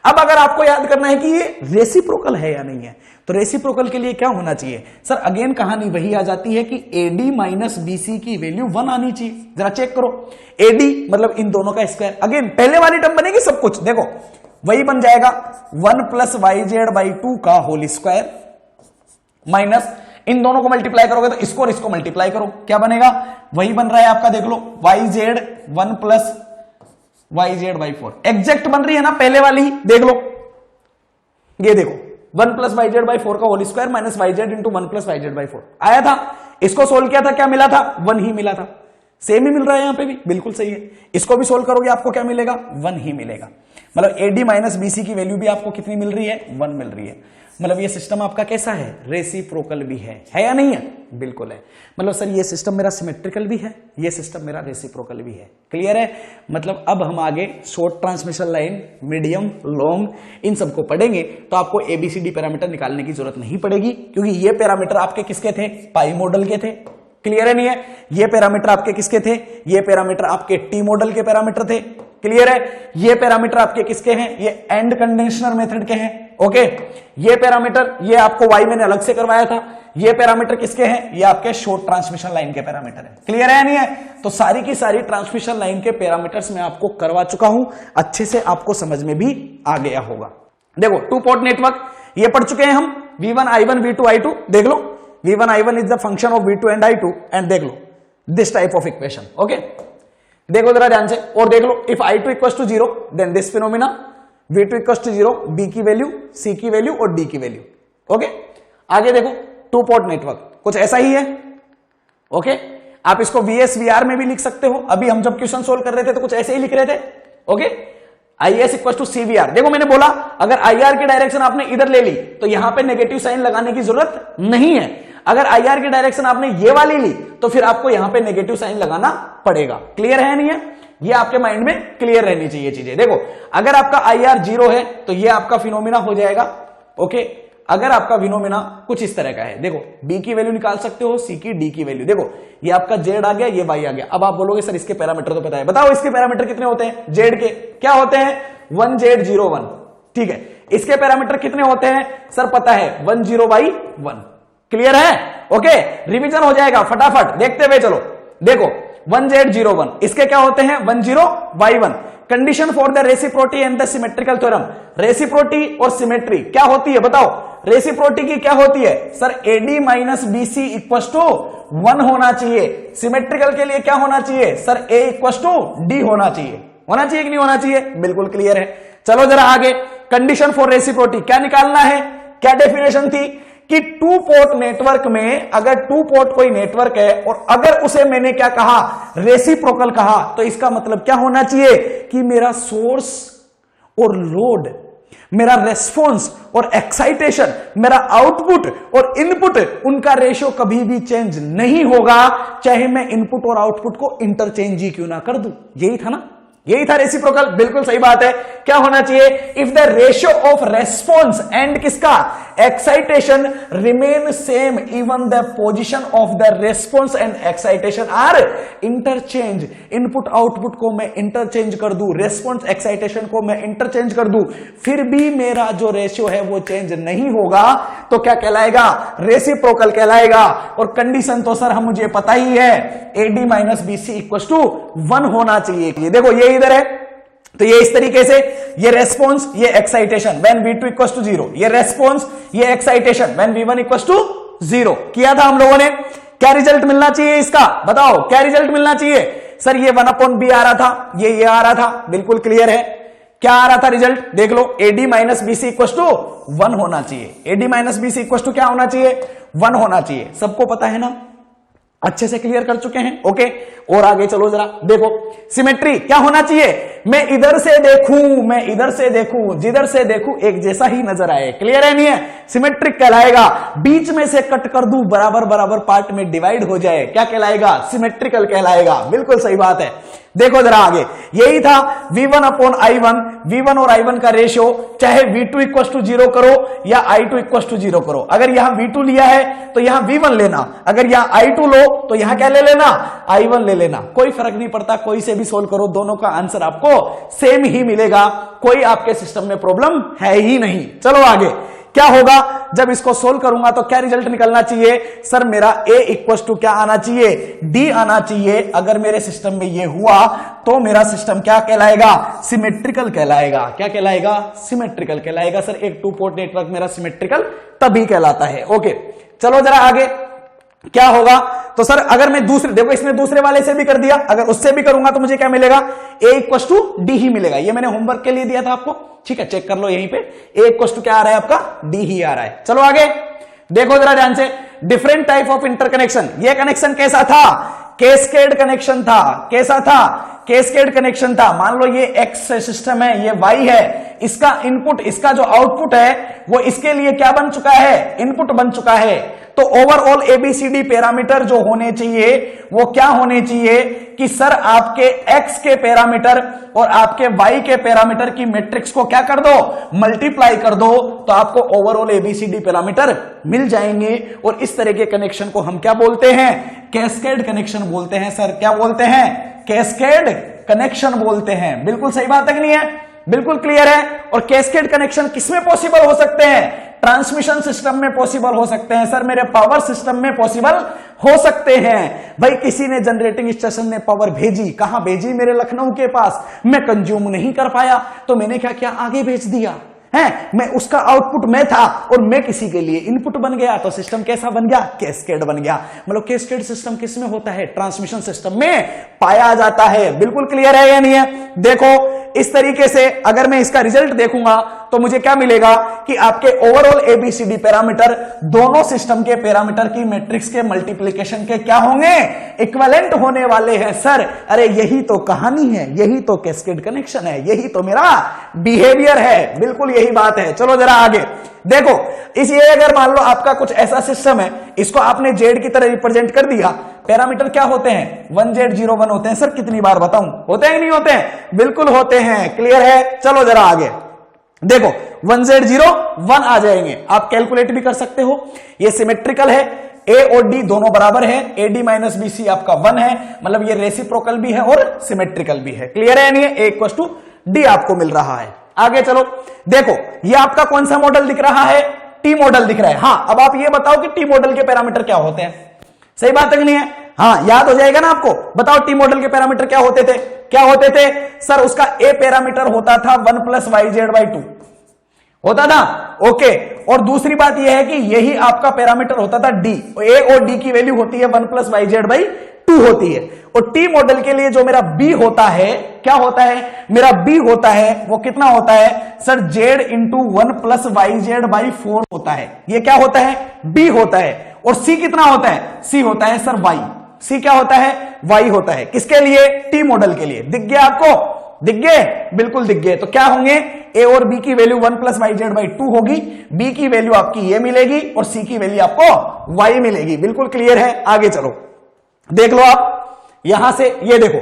अब अगर आपको याद करना है कि ये रेसिप्रोकल है या नहीं है, तो रेसिप्रोकल के लिए क्या होना चाहिए सर, अगेन कहानी वही आ जाती है कि AD माइनस BC की वैल्यू 1 आनी चाहिए। जरा चेक करो, AD मतलब इन दोनों का स्क्वायर, अगेन पहले वाली टर्म बनेगी सब कुछ, देखो वही बन जाएगा 1 प्लस वाई जेड बाई 2 का होल स्क्वायर माइनस इन दोनों को मल्टीप्लाई करोगे तो इसको और इसको मल्टीप्लाई करो, क्या बनेगा, वही बन रहा है आपका, देख लो Y Z 1 plus Y Z by 4 exact बन रही है ना पहले वाली ही, देख लो ये देखो 1 प्लस वाई जेड बाई 4 का whole square minus Y Z into 1 plus Y Z by 4 आया था। इसको सोल्व किया था, क्या मिला था, 1 ही मिला था। सेम ही मिल रहा है यहां पे भी, बिल्कुल सही है। इसको भी सोल्व करोगे आपको क्या मिलेगा, 1 ही मिलेगा। मतलब AD माइनस BC की वैल्यू भी आपको कितनी मिल रही है, 1 मिल रही है। मतलब ये सिस्टम आपका कैसा है, रेसिप्रोकल भी है या नहीं है, बिल्कुल है। मतलब सर ये सिस्टम मेरा सिमेट्रिकल भी है, ये सिस्टम मेरा रेसिप्रोकल भी है, क्लियर है। मतलब अब हम आगे short transmission line, medium, long इन सबको पढ़ेंगे तो आपको ABCD पैरामीटर निकालने की जरूरत नहीं पड़ेगी, क्योंकि ये पैरामीटर आपके किसके थे, पाई मॉडल के थे, क्लियर है नहीं है। ये पैरामीटर आपके किसके थे, ये पैरामीटर आपके टी मॉडल के पैरामीटर थे, क्लियर है। ये पैरामीटर आपके किसके हैं, ये एंड कंडेंसर मेथड के हैं, ओके। ये पैरामीटर ये आपको वाई मैंने अलग से करवाया था, ये पैरामीटर किसके हैं, ये आपके शॉर्ट ट्रांसमिशन लाइन के पैरामीटर है, क्लियर है नहीं है। तो सारी की सारी ट्रांसमिशन लाइन के पैरामीटर्स मैं आपको करवा चुका हूं, अच्छे से आपको समझ में भी आ गया होगा। देखो 2 पोर्ट नेटवर्क ये पढ़ चुके हैं हम, V1 I1 V2 I2, देख लो V1 I1 is the function of V2 and I2 and देख लो this type of equation, okay. देखो जरा ध्यान से और देख लो, if I2 equals to 0 then this phenomena, V2 equals to 0, B की वैल्यू, C की वैल्यू और D की वैल्यू, ओके। आगे देखो 2 पोर्ट नेटवर्क कुछ ऐसा ही है, ओके। आप इसको VS/VR में भी लिख सकते हो, अभी हम जब क्वेश्चन सोल्व कर रहे थे तो कुछ ऐसे ही लिख रहे थे, okay. IS equals to CVR, देखो मैंने बोला अगर IR की डायरेक्शन आपने इधर ले ली तो यहां पे नेगेटिव साइन लगाने की जरूरत नहीं है। अगर IR की डायरेक्शन आपने ये वाली ली तो फिर आपको यहां पे नेगेटिव साइन लगाना पड़ेगा, क्लियर है नहीं है। ये आपके माइंड में क्लियर रहनी चाहिए चीजें। देखो अगर आपका IR 0 है तो ये आपका फिनोमिना हो जाएगा, ओके। अगर आपका फिनोमिना कुछ इस तरह का है, देखो B की वैल्यू निकाल सकते हो, C की, D की वैल्यू, देखो ये आपका Z आ गया, ये Y आ गया। अब आप बोलोगे सर इसके पैरामीटर तो पता है, बताओ इसके पैरामीटर कितने होते हैं, Z के क्या होते हैं, 1Z01, ठीक है। इसके पैरामीटर कितने होते हैं सर, पता है 10/1, क्लियर है, ओके। रिवीजन हो जाएगा फटाफट, देखते हुए चलो। देखो 1Z01 इसके क्या होते हैं, 10/1। Condition for the reciprocity and the symmetrical theorem, reciprocity और सिमेट्री क्या होती है बताओ। रेसिप्रोसिटी की क्या होती है sir, AD minus BC equals to 1 होना चाहिए। सिमेट्रिकल के लिए क्या होना चाहिए sir, A equals to D होना चाहिए, होना चाहिए कि नहीं होना चाहिए, बिल्कुल क्लियर है। चलो जरा आगे, कंडीशन फॉर रेसिप्रोसिटी क्या निकालना है, क्या डेफिनेशन थी कि 2 पोर्ट नेटवर्क में अगर 2 पोर्ट कोई नेटवर्क है और अगर उसे मैंने क्या कहा, रेसिप्रोकल कहा, तो इसका मतलब क्या होना चाहिए कि मेरा सोर्स और लोड, मेरा रेस्पॉन्स और एक्साइटेशन, मेरा आउटपुट और इनपुट, उनका रेशियो कभी भी चेंज नहीं होगा, चाहे मैं इनपुट और आउटपुट को इंटरचेंज ही क्यों ना कर दूं। यही था ना, यही था रेसिप्रोकल, बिल्कुल सही बात है। क्या होना चाहिए, if the ratio of response and किसका, excitation remain same even the position of the response and excitation are interchange, input output को मैं इंटरचेंज कर दूं, रेस्पॉन्स एक्साइटेशन को मैं इंटरचेंज कर दूं, फिर भी मेरा जो रेशियो है वो चेंज नहीं होगा, तो क्या कहलाएगा, रेसिप्रोकल कहलाएगा। और कंडीशन तो सर हम मुझे पता ही है, AD minus BC equal to 1 होना चाहिए। देखो ये इधर है तो ये इस तरीके से, ये रेस्पॉन्स, ये excitation when V2 equals to 0, ये रेस्पॉन्स, ये excitation when V1 equals to 0 किया था हम लोगों ने। क्या रिजल्ट मिलना चाहिए इसका, बताओ क्या रिजल्ट मिलना चाहिए सर, ये 1/B आ रहा था, ये आ रहा था, बिल्कुल क्लियर है। क्या आ रहा था रिजल्ट, देख लो AD minus BC equals to 1 होना चाहिए। AD minus BC equals to क्या होना चाहिए, 1 होना चाहिए। सबको पता है ना, अच्छे से क्लियर कर चुके हैं, ओके। और आगे चलो जरा, देखो सिमेट्री क्या होना चाहिए, मैं इधर से देखूं, मैं इधर से देखूं, जिधर से देखूं एक जैसा ही नजर आए, क्लियर है नहीं है, सिमेट्रिक कहलाएगा। बीच में से कट कर दूं, बराबर बराबर पार्ट में डिवाइड हो जाए, क्या कहलाएगा, सिमेट्रिकल कहलाएगा, बिल्कुल सही बात है। देखो जरा आगे, यही था V1 अपॉन I1, V1 और I1 का रेशियो, चाहे V2 इक्वल टू 0 करो या I2 इक्वल टू 0 करो। अगर यहां V2 लिया है तो यहां V1 लेना, अगर यहां I2 लो तो यहां क्या ले लेना, I1 ले लेना। कोई फर्क नहीं पड़ता, कोई से भी सोल्व करो, दोनों का आंसर आपको सेम ही मिलेगा, कोई आपके सिस्टम में प्रॉब्लम है ही नहीं। चलो आगे, क्या होगा जब इसको सोल्व करूंगा तो क्या रिजल्ट निकलना चाहिए, सर मेरा A इक्वल टू क्या आना चाहिए, D आना चाहिए। अगर मेरे सिस्टम में ये हुआ तो मेरा सिस्टम क्या कहलाएगा, सिमेट्रिकल कहलाएगा। क्या कहलाएगा, सिमेट्रिकल कहलाएगा। सर एक टू पोर्ट नेटवर्क मेरा सिमेट्रिकल तभी कहलाता है। ओके चलो जरा आगे, क्या होगा, तो सर अगर मैं दूसरे, देखो इसने दूसरे वाले से भी कर दिया, अगर उससे भी करूंगा तो मुझे क्या मिलेगा, A इक्वल टू D ही मिलेगा। ये मैंने होमवर्क के लिए दिया था आपको, ठीक है, चेक कर लो यहीं पे, A इक्वल टू क्या आ रहा है आपका, D ही आ रहा है। चलो आगे देखो जरा ध्यान से, डिफरेंट टाइप ऑफ इंटरकनेक्शन। ये कनेक्शन कैसा था, कैस्केड कनेक्शन था। कैसा था, कैस्केड कनेक्शन था। मान लो ये X सिस्टम है, ये Y है, इसका इनपुट, इसका जो आउटपुट है वो इसके लिए क्या बन चुका है, इनपुट बन चुका है। तो ओवरऑल ABCD पैरामीटर जो होने चाहिए वो क्या होने चाहिए कि सर आपके X के पैरामीटर और आपके Y के पैरामीटर की मैट्रिक्स को क्या कर दो, मल्टीप्लाई कर दो, तो आपको ओवरऑल ABCD पैरामीटर मिल जाएंगे। और इस तरह के कनेक्शन को हम क्या बोलते हैं, कैस्केड कनेक्शन बोलते हैं। सर क्या बोलते हैं, कैस्केड कनेक्शन बोलते हैं। बिल्कुल सही बात है कि नहीं है, बिल्कुल क्लियर है। और कैस्केड कनेक्शन किसमें पॉसिबल हो सकते हैं, ट्रांसमिशन सिस्टम में पॉसिबल हो सकते हैं। सर मेरे पावर सिस्टम में पॉसिबल हो सकते हैं। भाई किसी ने जनरेटिंग स्टेशन ने पावर भेजी, कहां भेजी, मेरे लखनऊ के पास, मैं कंज्यूम नहीं कर पाया तो मैंने क्या किया, आगे भेज दिया है, मैं उसका आउटपुट मैं था और मैं किसी के लिए इनपुट बन गया, तो सिस्टम कैसा बन गया, कैस्केड बन गया। मतलब कैस्केड सिस्टम किस में होता है, ट्रांसमिशन सिस्टम में पाया जाता है। बिल्कुल क्लियर है या नहीं है। देखो इस तरीके से अगर मैं इसका रिजल्ट देखूंगा तो मुझे क्या मिलेगा कि आपके ओवरऑल ABCD पैरामीटर दोनों सिस्टम के पैरामीटर की मैट्रिक्स के मल्टीप्लिकेशन के क्या होंगे, इक्विवेलेंट होने वाले हैं। सर अरे यही तो कहानी है, यही तो कैस्केड कनेक्शन है, यही तो मेरा बिहेवियर है। बिल्कुल यही बात है। चलो जरा आगे देखो, ये अगर मान लो आपका कुछ ऐसा सिस्टम है, इसको आपने जेड की तरह रिप्रेजेंट कर दिया, पैरामीटर क्या होते हैं, 1Z01 होते हैं। सर कितनी बार बताऊं, होते हैं कि नहीं होते हैं, बिल्कुल होते हैं। क्लियर है। चलो जरा आगे देखो, 1Z01 आ जाएंगे, आप कैलकुलेट भी कर सकते हो। ये सिमेट्रिकल है, A और D दोनों बराबर है, AD माइनस BC आपका 1 है, मतलब ये रेसिप्रोकल भी है और सिमेट्रिकल भी है। क्लियर है नहीं है, A इक्वल टू D आपको मिल रहा है। आगे चलो देखो, ये आपका कौन सा मॉडल दिख रहा है, T मॉडल दिख रहा है। हाँ अब आप ये बताओ कि T मॉडल के पैरामीटर क्या होते हैं, सही बात है कि नहीं है, हाँ याद हो जाएगा ना आपको। बताओ T मॉडल के पैरामीटर क्या होते थे, क्या होते थे। सर उसका A पैरामीटर होता था 1 + YZ/2 होता था। ओके, और दूसरी बात यह है कि यही आपका पैरामीटर होता था D, A और D की वैल्यू होती है 1 + YZ/2 होती है। और T मॉडल के लिए जो मेरा B होता है, क्या होता है, मेरा B होता है वो कितना होता है, सर Z × 1 + YZ/4 होता है। ये क्या होता है, B होता है। और C कितना होता है, C होता है सर Y। C क्या होता है, Y होता है। किसके लिए, T मॉडल के लिए। दिख गया आपको, दिख गए, बिल्कुल दिख गए। तो क्या होंगे, A और B की वैल्यू 1 + YZ/2 होगी, B की वैल्यू आपकी ये मिलेगी और C की वैल्यू आपको Y मिलेगी। बिल्कुल क्लियर है। आगे चलो देख लो, आप यहां से ये देखो,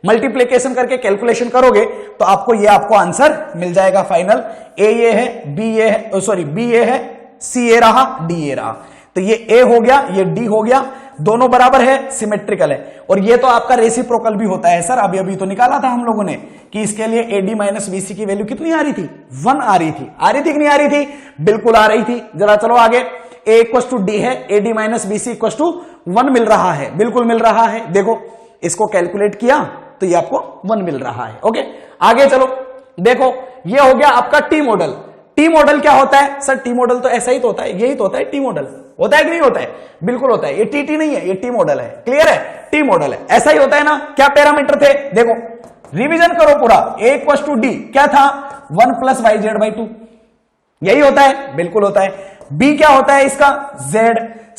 मल्टीप्लीकेशन करके कैलकुलेशन करोगे तो आपको ये आपको आंसर मिल जाएगा फाइनल। A ये है, B ये है, सॉरी B ये है, C ये रहा, D ये रहा। तो ये A हो गया, ये D हो गया, दोनों बराबर है, सिमेट्रिकल है। और ये तो आपका रेसिप्रोकल भी होता है। सर अभी अभी तो निकाला था हम लोगों ने कि इसके लिए AD माइनस BC की वैल्यू कितनी आ रही थी, 1 आ रही थी। आ रही थी कि नहीं आ रही थी, बिल्कुल आ रही थी। जरा चलो आगे, A इक्वल टू D है, AD minus BC equal to 1 मिल रहा है, बिल्कुल मिल रहा है। देखो इसको कैलकुलेट किया तो ये आपको 1 मिल रहा है। ओके आगे चलो देखो, ये हो गया आपका T मॉडल। T मॉडल क्या होता है, सर T मॉडल तो ऐसा ही तो होता है, यही तो होता है T मॉडल, होता है कि नहीं होता है, बिल्कुल होता है। ये TT नहीं है, ये T मॉडल है। क्लियर है, T मॉडल है, ऐसा ही होता है ना। क्या पैरामीटर थे, देखो रिवीजन करो पूरा। A इक्वल टू D क्या था, 1 + YZ/2, यही होता है, बिल्कुल होता है। B क्या होता है इसका, Z।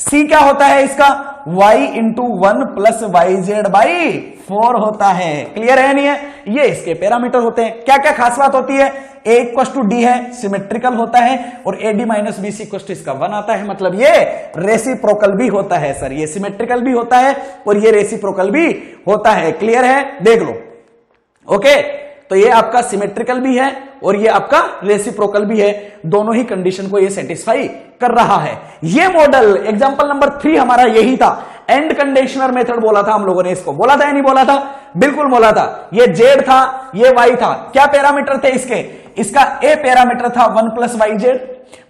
C क्या होता है इसका, Y × 1 + YZ/4 होता है। क्लियर है नहीं है, ये इसके पैरामीटर होते हैं। क्या क्या खास बात होती है, A इक्वल टू D है, सिमेट्रिकल होता है, और AD minus BC equal to इसका 1 आता है, मतलब ये रेसिप्रोकल भी होता है। सर ये सिमेट्रिकल भी होता है और ये रेसिप्रोकल भी होता है। क्लियर है, देख लो ओके, तो ये आपका सिमेट्रिकल भी है और ये आपका रेसिप्रोकल भी है, दोनों ही कंडीशन को ये सेटिस्फाई कर रहा है। ये मॉडल एग्जांपल नंबर 3 हमारा यही था, एंड कंडीशनर मेथड बोला था हम लोगों ने, इसको बोला था या नहीं बोला था? बिल्कुल बोला था। ये जेड था, ये वाई था। क्या पैरामीटर थे इसके? इसका ए पैरामीटर था 1 + YZ,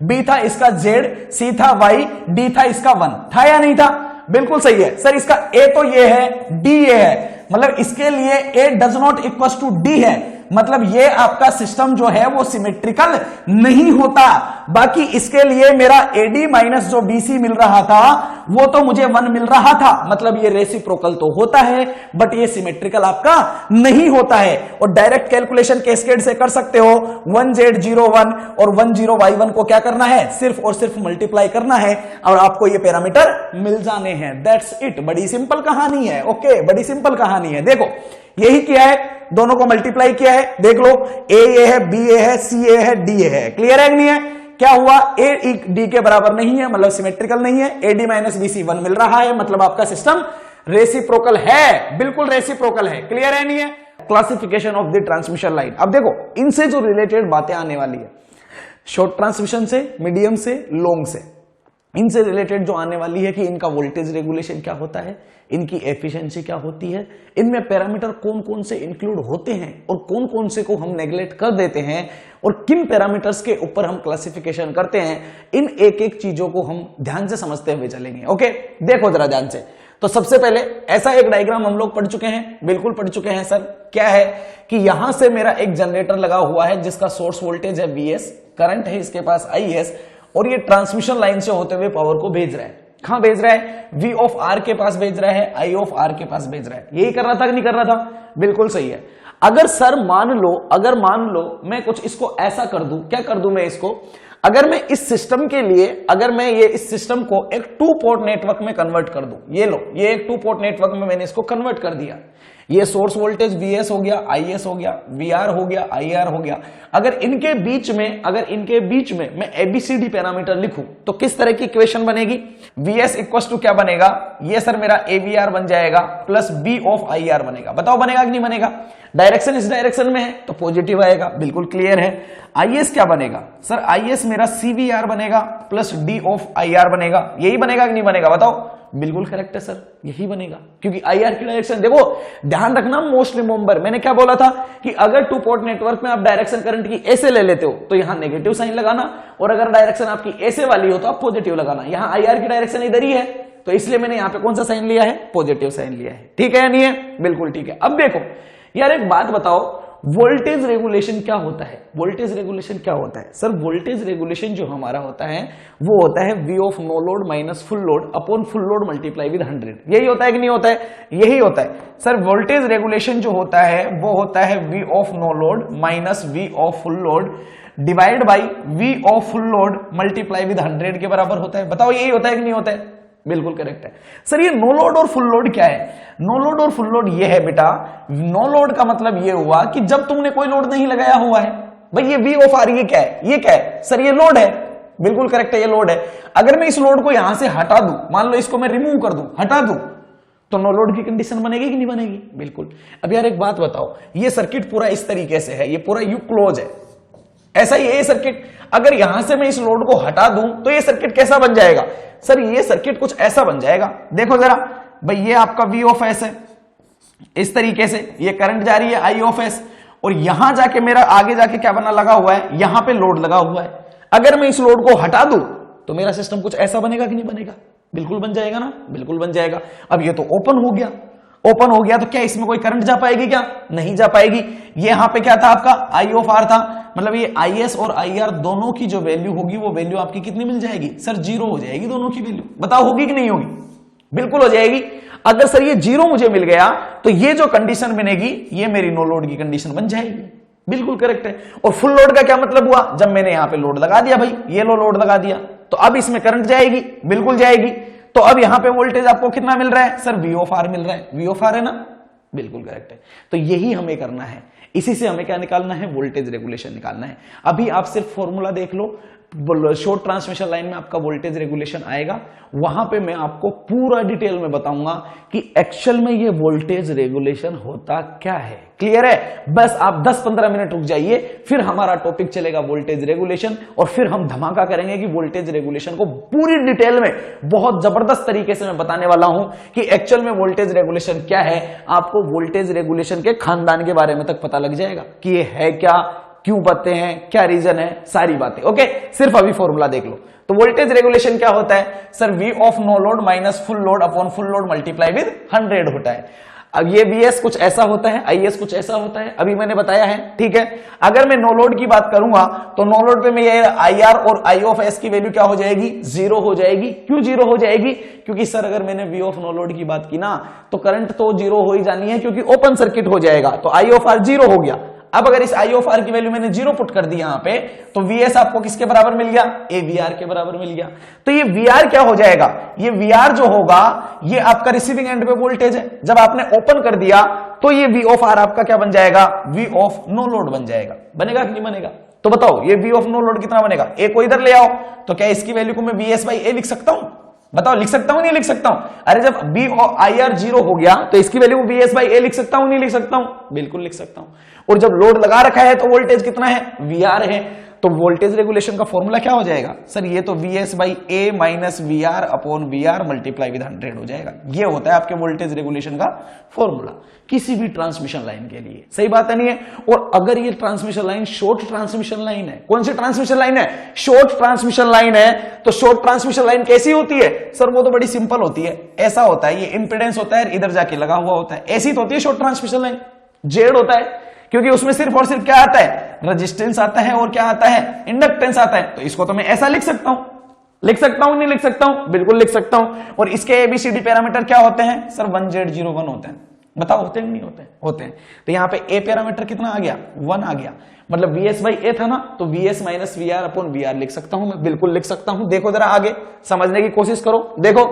बी था इसका जेड, सी था वाई, डी था इसका 1। था या नहीं था? बिल्कुल सही है सर। इसका ए तो ये है, डी ये है, मतलब इसके लिए A does not equal to D है, मतलब ये आपका सिस्टम जो है वो सिमेट्रिकल नहीं होता। बाकी इसके लिए मेरा एडी माइनस जो बीसी मिल रहा था वो तो मुझे 1 मिल रहा था, मतलब ये रेसिप्रोकल तो होता है बट ये सिमेट्रिकल आपका नहीं होता है। और डायरेक्ट कैलकुलेशन कैस्केड से कर सकते हो। 1Z01 और 10Y1 को क्या करना है? सिर्फ और सिर्फ मल्टीप्लाई करना है और आपको ये पैरामीटर मिल जाने हैं। That's it. बड़ी सिंपल कहानी है। ओके, बड़ी सिंपल कहानी है। देखो यही किया है, दोनों को मल्टीप्लाई किया है। देख लो, ए है, बी ए है, सी ए है, डी ए है। क्लियर है कि नहीं है? क्या हुआ? ए डी के बराबर नहीं है, मतलब सिमेट्रिकल नहीं है। एडी माइनस बीसी 1 मिल रहा है, मतलब आपका सिस्टम रेसिप्रोकल है, बिल्कुल रेसिप्रोकल है। क्लियर है नहीं है? Classification of the transmission line. अब देखो इनसे जो रिलेटेड बातें आने वाली है, शॉर्ट ट्रांसमिशन से, मीडियम से, लॉन्ग से, इनसे रिलेटेड जो आने वाली है कि इनका वोल्टेज रेगुलेशन क्या होता है, इनकी एफिशिएंसी क्या होती है, इनमें पैरामीटर कौन कौन से इंक्लूड होते हैं और कौन कौन से को हम नेग्लेक्ट कर देते हैं और किन पैरामीटर्स के ऊपर हम क्लासिफिकेशन करते हैं, इन एक एक चीजों को हम ध्यान से समझते हुए चलेंगे। ओके, देखो जरा ध्यान से। तो सबसे पहले ऐसा एक डायग्राम हम लोग पढ़ चुके हैं, बिल्कुल पढ़ चुके हैं सर। क्या है कि यहां से मेरा एक जनरेटर लगा हुआ है जिसका सोर्स वोल्टेज है VS, करंट है इसके पास IS, और ये ट्रांसमिशन लाइन से होते हुए पावर को भेज रहा है। कहां भेज रहा है? V ऑफ R के पास भेज रहा है, I ऑफ R के पास भेज रहा है। यही कर रहा था कि नहीं कर रहा था? बिल्कुल सही है। अगर सर मान लो मैं कुछ इसको ऐसा कर दूं, क्या कर दूं मैं इसको, अगर मैं इस सिस्टम के लिए, अगर मैं ये इस सिस्टम को एक 2 पोर्ट नेटवर्क में कन्वर्ट कर दूं, ये लो, ये एक 2 पोर्ट नेटवर्क में मैंने इसको कन्वर्ट कर दिया। ये सोर्स वोल्टेज VS हो गया, IS हो गया, VR हो गया, IR हो गया। अगर इनके बीच में मैं ABCD पैरामीटर लिखूं तो किस तरह की इक्वेशन बनेगी? VS इक्वल टू क्या बनेगा? ये सर मेरा AVR बन जाएगा प्लस B ऑफ IR बनेगा। बताओ बनेगा कि नहीं बनेगा? डायरेक्शन इस डायरेक्शन में है तो पॉजिटिव आएगा, बिल्कुल क्लियर है। IS क्या बनेगा? सर IS मेरा CVR बनेगा प्लस D ऑफ IR बनेगा। यही बनेगा कि नहीं बनेगा? बताओ। बिल्कुल करेक्ट है सर, यही बनेगा, क्योंकि IR की डायरेक्शन देखो, ध्यान रखना, मोस्ट रिमेंबर मैंने क्या बोला था कि अगर 2 पोर्ट नेटवर्क में आप डायरेक्शन करंट की ऐसे ले लेते हो तो यहां नेगेटिव साइन लगाना, और अगर डायरेक्शन आपकी ऐसे वाली हो तो आप पॉजिटिव लगाना। यहां IR की डायरेक्शन इधर ही है तो इसलिए मैंने यहां पे कौन सा साइन लिया है? पॉजिटिव साइन लिया है। ठीक है या नहीं है? बिल्कुल ठीक है। अब देखो यार एक बात बताओ, वोल्टेज रेगुलेशन क्या होता है? वोल्टेज रेगुलेशन क्या होता है? सर वोल्टेज रेगुलेशन जो हमारा होता है वो होता है V of no load minus full load upon full load multiply with 100। यही होता है कि नहीं होता है? यही होता है सर। वोल्टेज रेगुलेशन जो होता है वो होता है V of no load minus V of full load divide by V of full load multiply with 100 के बराबर होता है। बताओ यही होता है कि नहीं होता है? बिल्कुल करेक्ट है सर। ये नो लोड और फुल लोड क्या है? नो लोड और फुल लोड ये है बेटा, नो लोड का मतलब ये हुआ कि जब तुमने कोई लोड नहीं लगाया हुआ है। भाई ये V ऑफ R ये क्या है? ये क्या है सर? ये लोड है। बिल्कुल करेक्ट है, ये लोड है। अगर मैं इस लोड को यहां से हटा दूं, मान लो इसको मैं रिमूव कर दूं, हटा दूं, तो नो लोड की कंडीशन बनेगी कि नहीं बनेगी? बिल्कुल। अब यार एक बात बताओ, ये सर्किट पूरा इस तरीके से है, ये पूरा यू क्लोज है, ऐसा ही है ये सर्किट। अगर यहां से मैं इस लोड को हटा दूं तो ये सर्किट कैसा बन जाएगा? सर ये सर्किट कुछ ऐसा बन जाएगा, देखो जरा भाई, ये आपका V ऑफ S है, इस तरीके से ये करंट जा रही है I ऑफ S, और यहां जाके मेरा आगे जाके क्या बना लगा हुआ है? यहां पे लोड लगा हुआ है। अगर मैं इस लोड को हटा दूं तो मेरा सिस्टम कुछ ऐसा बनेगा कि नहीं बनेगा? बिल्कुल बन जाएगा ना, बिल्कुल बन जाएगा। अब ये तो ओपन हो गया, ओपन हो गया तो क्या इसमें कोई करंट जा पाएगी? क्या नहीं जा पाएगी। ये यहां पे क्या था आपका? I ऑफ R था, मतलब ये IS और IR दोनों की जो वैल्यू होगी वो वैल्यू आपकी कितनी मिल जाएगी? सर 0 हो जाएगी दोनों की वैल्यू। बताओ होगी कि नहीं होगी? बिल्कुल हो जाएगी। अगर सर ये 0 मुझे मिल गया तो ये जो कंडीशन बनेगी ये मेरी नो लोड की कंडीशन बन जाएगी। बिल्कुल करेक्ट है। और फुल लोड का क्या मतलब हुआ? जब मैंने यहां पे लोड लगा दिया, भाई ये लो लोड लगा दिया, तो अब इसमें करंट जाएगी, बिल्कुल जाएगी। तो अब यहां पे वोल्टेज आपको कितना मिल रहा है? सर V ऑफ R मिल रहा है। V ऑफ R है ना, बिल्कुल करेक्ट है। तो यही हमें करना है, इसी से हमें क्या निकालना है? वोल्टेज रेगुलेशन निकालना है। अभी आप सिर्फ फॉर्मूला देख लो, शॉर्ट ट्रांसमिशन लाइन में आपका वोल्टेज रेगुलेशन आएगा, वहां पे मैं आपको पूरा डिटेल में बताऊंगा कि एक्चुअल में ये वोल्टेज रेगुलेशन होता क्या है। क्लियर है? बस आप 10-15 मिनट रुक जाइए, फिर हमारा टॉपिक चलेगा वोल्टेज रेगुलेशन, और फिर हम धमाका करेंगे कि वोल्टेज रेगुलेशन को पूरी डिटेल में बहुत जबरदस्त तरीके से मैं बताने वाला हूं कि एक्चुअल में वोल्टेज रेगुलेशन क्या है। आपको वोल्टेज रेगुलेशन के खानदान के बारे में तक पता लग जाएगा कि ये है क्या, क्यों बनते हैं, क्या रीजन है, सारी बातें। ओके, सिर्फ अभी फॉर्मूला देख लो। तो वोल्टेज रेगुलेशन क्या होता है sir? V of no load minus full load upon full load multiply with 100 होता है। अब ये VS कुछ ऐसा होता है, IS कुछ ऐसा होता है, अभी मैंने बताया है, ठीक है। अगर मैं नो लोड की बात करूंगा तो नो लोड पे ये IR और I ऑफ S की वैल्यू क्या हो जाएगी? 0 हो जाएगी। क्यों 0 हो जाएगी? क्योंकि सर अगर मैंने V ऑफ नो लोड की बात की ना तो करंट तो 0 हो ही जानी है, क्योंकि ओपन सर्किट हो जाएगा, तो I ऑफ R 0 हो गया। अब अगर इस I ऑफ R की वैल्यू मैंने 0 पुट कर दी यहां पे, तो VS आपको किसके बराबर मिल गया? AVR के बराबर मिल गया। तो ये VR क्या हो जाएगा? ये VR जो होगा ये आपका रिसीविंग एंड पे वोल्टेज है। जब आपने ओपन कर दिया तो ये V ऑफ R आपका क्या बन जाएगा? V ऑफ नो लोड बन जाएगा। बनेगा कि नहीं बनेगा? तो बताओ ये V ऑफ नो लोड कितना बनेगा? A को इधर ले आओ, तो क्या इसकी वैल्यू को मैं VS बाई A लिख सकता हूं? बताओ लिख सकता हूं नहीं लिख सकता हूं? अरे जब B और IR 0 हो गया तो इसकी वैल्यू को VS बाई A लिख सकता हूं नहीं लिख सकता हूं? बिल्कुल लिख सकता हूं। और जब लोड लगा रखा है तो वोल्टेज कितना है? VR है। तो वोल्टेज रेगुलेशन का फॉर्मूला क्या हो जाएगा सर? ये तो VS by A minus VR upon VR multiply with 100 हो जाएगा। ये होता है आपके वोल्टेज रेगुलेशन का फॉर्मूला किसी भी ट्रांसमिशन लाइन के लिए। सही बात है नहीं है? और अगर ये transmission line short transmission line है, कौन सी ट्रांसमिशन लाइन है? शॉर्ट ट्रांसमिशन लाइन है। तो शॉर्ट ट्रांसमिशन लाइन कैसी होती है सर? वो तो बड़ी सिंपल होती है। ऐसा होता है, ये इंपेडेंस होता है, इधर जाके लगा हुआ होता है। ऐसी तो होती है शॉर्ट ट्रांसमिशन लाइन। जेड होता है, क्योंकि उसमें सिर्फ और सिर्फ क्या आता है? रेजिस्टेंस आता है, और क्या आता है? इंडक्टेंस आता है। तो इसको तो मैं ऐसा लिख सकता हूं। लिख सकता हूं नहीं लिख सकता हूं? बिल्कुल लिख सकता हूं। और इसके ABCD पैरामीटर क्या होते हैं सर? 1Z01 होते हैं। बताओ होते हैं नहीं होते हैं? होते हैं। तो यहां पे A पैरामीटर कितना आ गया? 1 आ गया। मतलब VS बाई A था ना, तो VS minus VR upon VR लिख सकता हूं मैं। बिल्कुल लिख सकता हूं। देखो जरा आगे समझने की कोशिश करो। देखो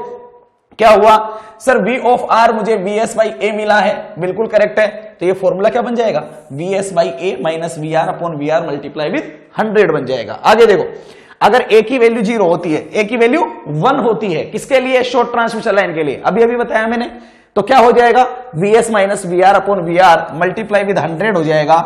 क्या हुआ सर? V ऑफ R मुझे VS बाई A मिला है। बिल्कुल करेक्ट है। तो ये फॉर्मूला क्या बन जाएगा? VS by A minus VR upon VR multiply with 100 बन जाएगा। आगे देखो, अगर A की वैल्यू 0 होती है, A की वैल्यू 1 होती है, किसके लिए? शॉर्ट ट्रांसमिशन लाइन के लिए। अभी अभी बताया मैंने। तो क्या हो जाएगा? VS minus VR upon VR multiply with 100 हो जाएगा।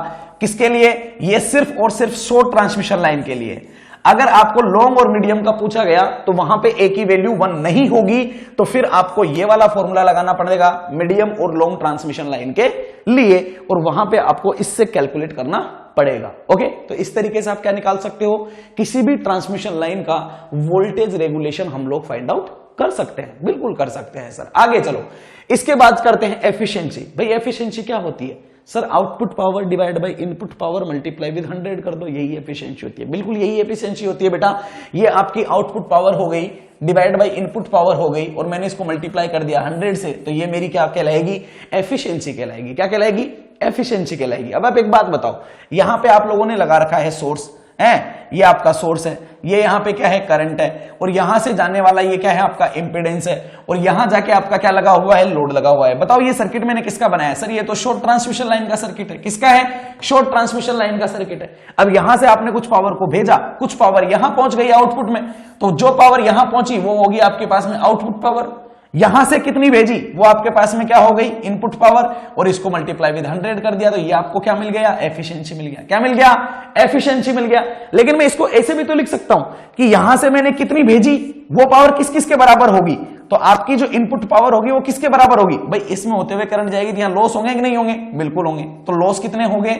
किसके लिए? ये सिर्फ और सिर्फ शॉर्ट ट्रांसमिशन लाइन के लिए। अगर आपको लॉन्ग और मीडियम का पूछा गया तो वहां पे A की वैल्यू 1 नहीं होगी, तो फिर आपको ये वाला फॉर्मूला लगाना पड़ेगा मीडियम और लॉन्ग ट्रांसमिशन लाइन के लिए, और वहां पे आपको इससे कैलकुलेट करना पड़ेगा। ओके, तो इस तरीके से आप क्या निकाल सकते हो? किसी भी ट्रांसमिशन लाइन का वोल्टेज रेगुलेशन हम लोग फाइंड आउट कर सकते हैं। बिल्कुल कर सकते हैं सर। आगे चलो, इसके बाद करते हैं एफिशिएंसी। भाई एफिशिएंसी क्या होती है sir? Output power divide by input power multiply with 100 कर दो, यही एफिशिएंसी होती है। बिल्कुल यही एफिशिएंसी होती है बेटा। ये आपकी आउटपुट पावर हो गई डिवाइड बाय इनपुट पावर हो गई, और मैंने इसको मल्टीप्लाई कर दिया 100 से, तो ये मेरी क्या कहलाएगी? एफिशिएंसी कहलाएगी। क्या कहलाएगी? एफिशिएंसी कहलाएगी। अब आप एक बात बताओ, यहां पे आप लोगों ने लगा रखा है सोर्स है, ये आपका सोर्स है, ये यहां पे क्या है? करंट है, और यहां से जाने वाला ये क्या है? आपका इंपेडेंस है, और यहां जाके आपका क्या लगा हुआ है? लोड लगा हुआ है। बताओ ये सर्किट मैंने किसका बनाया सर? ये तो शॉर्ट ट्रांसमिशन लाइन का सर्किट है। किसका है? शॉर्ट ट्रांसमिशन लाइन का सर्किट है। अब यहां से आपने कुछ पावर को भेजा, कुछ पावर यहां पहुंच गई आउटपुट में, तो जो पावर यहां पहुंची वो होगी आपके पास में आउटपुट पावर। यहां से कितनी भेजी वो आपके पास में क्या हो गई? इनपुट पावर, और इसको मल्टीप्लाई विद 100 कर दिया, तो ये आपको क्या मिल गया? एफिशिएंसी मिल गया। क्या मिल गया? एफिशिएंसी मिल गया। लेकिन मैं इसको ऐसे भी तो लिख सकता हूं कि यहां से मैंने कितनी भेजी, वो पावर किस किस के बराबर होगी? तो आपकी जो इनपुट पावर होगी वो किसके बराबर होगी? भाई इसमें होते हुए करंट जाएगी, तो यहां लॉस होंगे कि नहीं होंगे? बिल्कुल होंगे। तो लॉस कितने होंगे?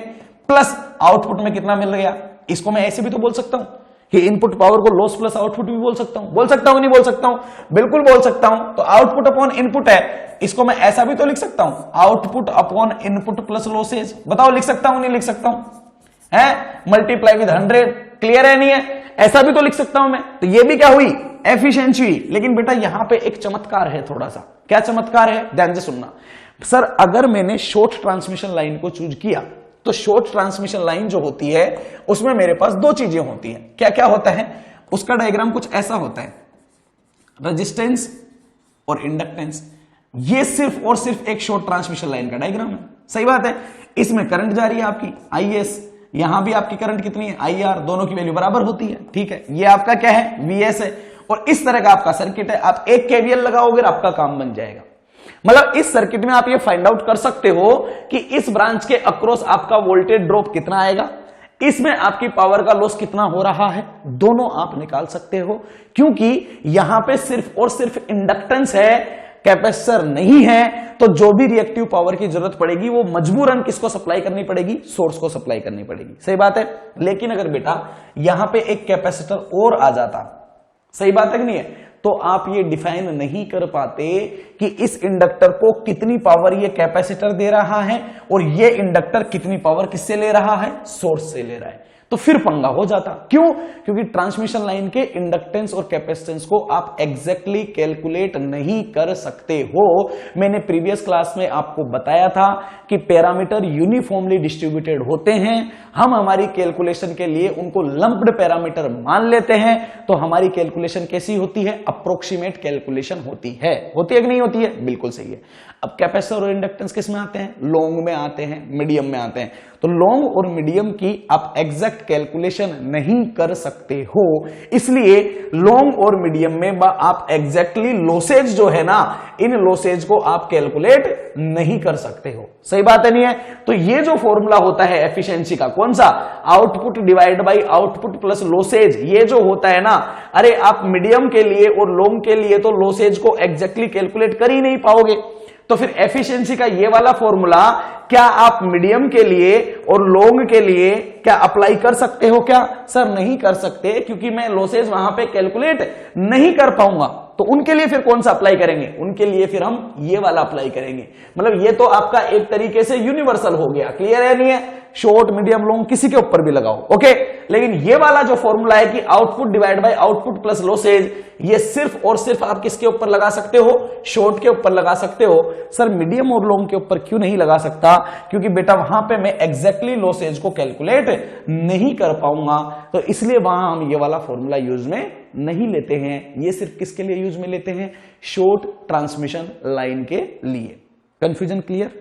प्लस आउटपुट में कितना मिल गया? इसको मैं ऐसे भी तो बोल सकता हूं कि इनपुट पावर को लॉस प्लस आउटपुट भी बोल सकता हूं। बोल सकता हूं नहीं बोल सकता हूं? बिल्कुल बोल सकता हूं। तो आउटपुट अपॉन इनपुट है, इसको मैं ऐसा भी तो लिख सकता हूं, output upon input plus losses. बताओ लिख सकता हूं नहीं लिख सकता हूं? है मल्टीप्लाई विद 100। क्लियर है नहीं है? ऐसा भी तो लिख सकता हूं मैं। तो ये भी क्या हुई? एफिशिएंसी हुई। लेकिन बेटा यहां पे एक चमत्कार है थोड़ा सा। क्या चमत्कार है? ध्यान से सुनना सर। अगर मैंने शॉर्ट ट्रांसमिशन लाइन को चूज किया तो शॉर्ट ट्रांसमिशन लाइन जो होती है उसमें मेरे पास दो चीजें होती हैं। क्या क्या होता है? उसका डायग्राम कुछ ऐसा होता है, रेजिस्टेंस और इंडक्टेंस। ये सिर्फ और सिर्फ एक शॉर्ट ट्रांसमिशन लाइन का डायग्राम है। सही बात है। इसमें करंट जा रही है आपकी IS, यहां भी आपकी करंट कितनी है, IR, दोनों की वैल्यू बराबर होती है, ठीक है। ये आपका क्या है, VS है, और इस तरह का आपका सर्किट है। आप एक KVL लगाओगे और आपका काम बन जाएगा। मतलब इस सर्किट में आप ये फाइंड आउट कर सकते हो कि इस ब्रांच के अक्रॉस आपका वोल्टेज ड्रॉप कितना आएगा, इसमें आपकी पावर का लॉस कितना हो रहा है, दोनों आप निकाल सकते हो। क्योंकि यहां पे सिर्फ और सिर्फ इंडक्टेंस है, कैपेसिटर नहीं है, तो जो भी रिएक्टिव पावर की जरूरत पड़ेगी वो मजबूरन किसको सप्लाई करनी पड़ेगी, सोर्स को सप्लाई करनी पड़ेगी। सही बात है। लेकिन अगर बेटा यहां पे एक कैपेसिटर और आ जाता, सही बात है कि नहीं है, तो आप ये डिफाइन नहीं कर पाते कि इस इंडक्टर को कितनी पावर ये कैपेसिटर दे रहा है और ये इंडक्टर कितनी पावर किससे ले रहा है, सोर्स से ले रहा है। तो फिर पंगा हो जाता। क्यों? क्योंकि ट्रांसमिशन लाइन के इंडक्टेंस और कैपेसिटेंस को आप एग्जैक्टली कैलकुलेट नहीं कर सकते हो। मैंने प्रीवियस क्लास में आपको बताया था कि पैरामीटर यूनिफॉर्मली डिस्ट्रीब्यूटेड होते हैं, हम हमारी कैलकुलेशन के लिए उनको लंप्ड पैरामीटर मान लेते हैं, तो हमारी कैलकुलेशन कैसी होती है, अप्रोक्सीमेट कैलकुलेशन होती है कि नहीं होती है, बिल्कुल सही है। अब कैपेसिटर और इंडक्टेंस किस में आते हैं, लॉन्ग में आते हैं, मीडियम में आते हैं। तो लॉन्ग और मीडियम की आप एग्जैक्ट कैलकुलेशन नहीं कर सकते हो, इसलिए लॉन्ग और मीडियम में आप एग्जैक्टली लॉसेज जो है ना, इन लॉसेज को आप कैलकुलेट नहीं कर सकते हो। सही बात है, नहीं है? तो ये जो फॉर्मूला होता है एफिशिएंसी का, कौन सा, output divide by output plus losses, ये जो होता है ना, अरे आप मीडियम के लिए और लॉन्ग के लिए तो लॉसेज को एग्जैक्टली कैलकुलेट कर ही नहीं पाओगे। तो फिर एफिशिएंसी का ये वाला फॉर्मूला क्या आप मीडियम के लिए और लॉन्ग के लिए क्या अप्लाई कर सकते हो क्या? सर नहीं कर सकते, क्योंकि मैं लॉसेज वहां पे कैलकुलेट नहीं कर पाऊंगा। तो उनके लिए फिर कौन सा अप्लाई करेंगे, उनके लिए फिर हम ये वाला अप्लाई करेंगे। मतलब ये तो आपका एक तरीके से यूनिवर्सल हो गया। क्लियर है, नहीं है? शॉर्ट, मीडियम, लॉन्ग किसी के ऊपर भी लगाओ, ओके। लेकिन ये वाला जो फॉर्मूला है कि output divide by output plus losses, ये सिर्फ और सिर्फ आप किसके ऊपर लगा सकते हो, शॉर्ट के ऊपर लगा सकते हो। सर मीडियम और लॉन्ग के ऊपर क्यों नहीं लगा सकता? क्योंकि बेटा वहां पे मैं एग्जैक्टली लॉसेज को कैलकुलेट नहीं कर पाऊंगा, तो इसलिए वहां हम ये वाला फॉर्मूला यूज में नहीं लेते हैं। ये सिर्फ किसके लिए यूज में लेते हैं, शॉर्ट ट्रांसमिशन लाइन के लिए। Confusion clear?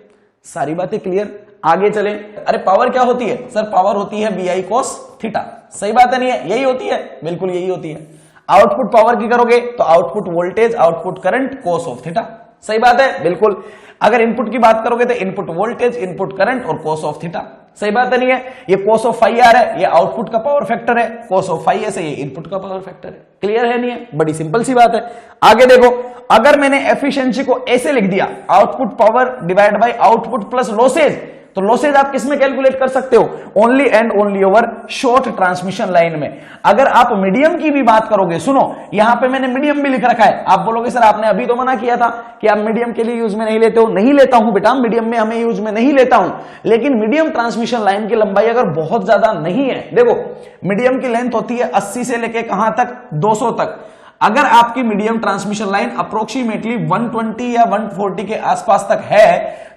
सारी बातें क्लियर? आगे चले। अरे पावर क्या होती है? सर पावर होती है VI cos थीटा। सही बात है, नहीं है? यही होती है, बिल्कुल यही होती है। आउटपुट पावर की करोगे तो output voltage, output current, cos of theta. सही बात है, बिल्कुल। अगर इनपुट की बात करोगे तो इनपुट वोल्टेज, इनपुट करंट और cos ऑफ थीटा। सही बात है, नहीं है? ये cos ऑफ फाई आर है, ये आउटपुट का पावर फैक्टर है, cos ऑफ फाई एस है, ये इनपुट का पावर फैक्टर है। क्लियर है, नहीं है? बड़ी सिंपल सी बात है। आगे देखो, अगर मैंने एफिशिएंसी को ऐसे लिख दिया, output power divide by output plus losses, तो लॉसेज आप किसमें कैलकुलेट कर सकते हो, only and only over short transmission line में। अगर आप मीडियम की भी बात करोगे, सुनो यहां पे मैंने मीडियम भी लिख रखा है। आप बोलोगे सर आपने अभी तो मना किया था कि आप मीडियम के लिए यूज में नहीं लेते हो। नहीं लेता हूं बेटा, मीडियम में हमें यूज में नहीं लेता हूं, लेकिन मीडियम ट्रांसमिशन लाइन की लंबाई अगर बहुत ज्यादा नहीं है, देखो मीडियम की लेंथ होती है 80 से लेके कहां तक, 200 तक। अगर आपकी मीडियम ट्रांसमिशन लाइन अप्रोक्सीमेटली 120 या 140 के आसपास तक है,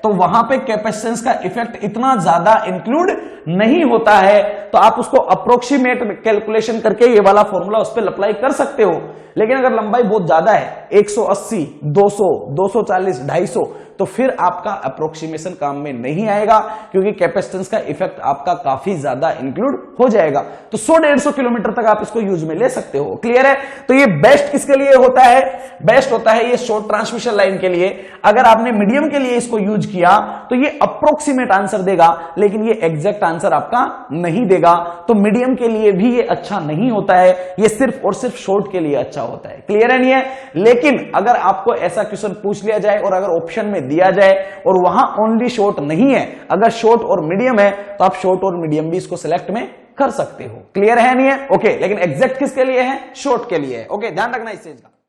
तो वहां पे कैपेसिटेंस का इफेक्ट इतना ज्यादा इंक्लूड नहीं होता है, तो आप उसको अप्रोक्सीमेट कैलकुलेशन करके ये वाला फॉर्मूला उस पर अप्लाई कर सकते हो। लेकिन अगर लंबाई बहुत ज्यादा है, 180, 200, 240, 250, तो फिर आपका अप्रोक्सीमेशन काम में नहीं आएगा, क्योंकि कैपेसिटेंस का इफेक्ट आपका काफी ज्यादा इंक्लूड हो जाएगा। तो 100-150 किलोमीटर तक आप इसको यूज में ले सकते हो। क्लियर है? तो ये बेस्ट किसके लिए होता है? बेस्ट होता है ये शॉर्ट ट्रांसमिशन लाइन के लिए। अगर आपने मीडियम के लिए इसको यूज किया तो ये अप्रोक्सीमेट आंसर देगा, लेकिन ये एग्जैक्ट आंसर आपका नहीं देगा। तो मीडियम के लिए भी ये अच्छा नहीं होता है, ये सिर्फ और सिर्फ शॉर्ट के लिए अच्छा होता है। क्लियर है, नहीं है? लेकिन अगर आपको ऐसा क्वेश्चन पूछ लिया जाए और अगर ऑप्शन में दिया जाए और वहां ओनली शॉर्ट नहीं है, अगर शॉर्ट और मीडियम है, तो आप शॉर्ट और मीडियम भी इसको सिलेक्ट में कर सकते हो। क्लियर है, नहीं है? ओके। लेकिन एग्जैक्ट किसके लिए है? शॉर्ट के लिए है। ओके, ध्यान रखना इस चीज का।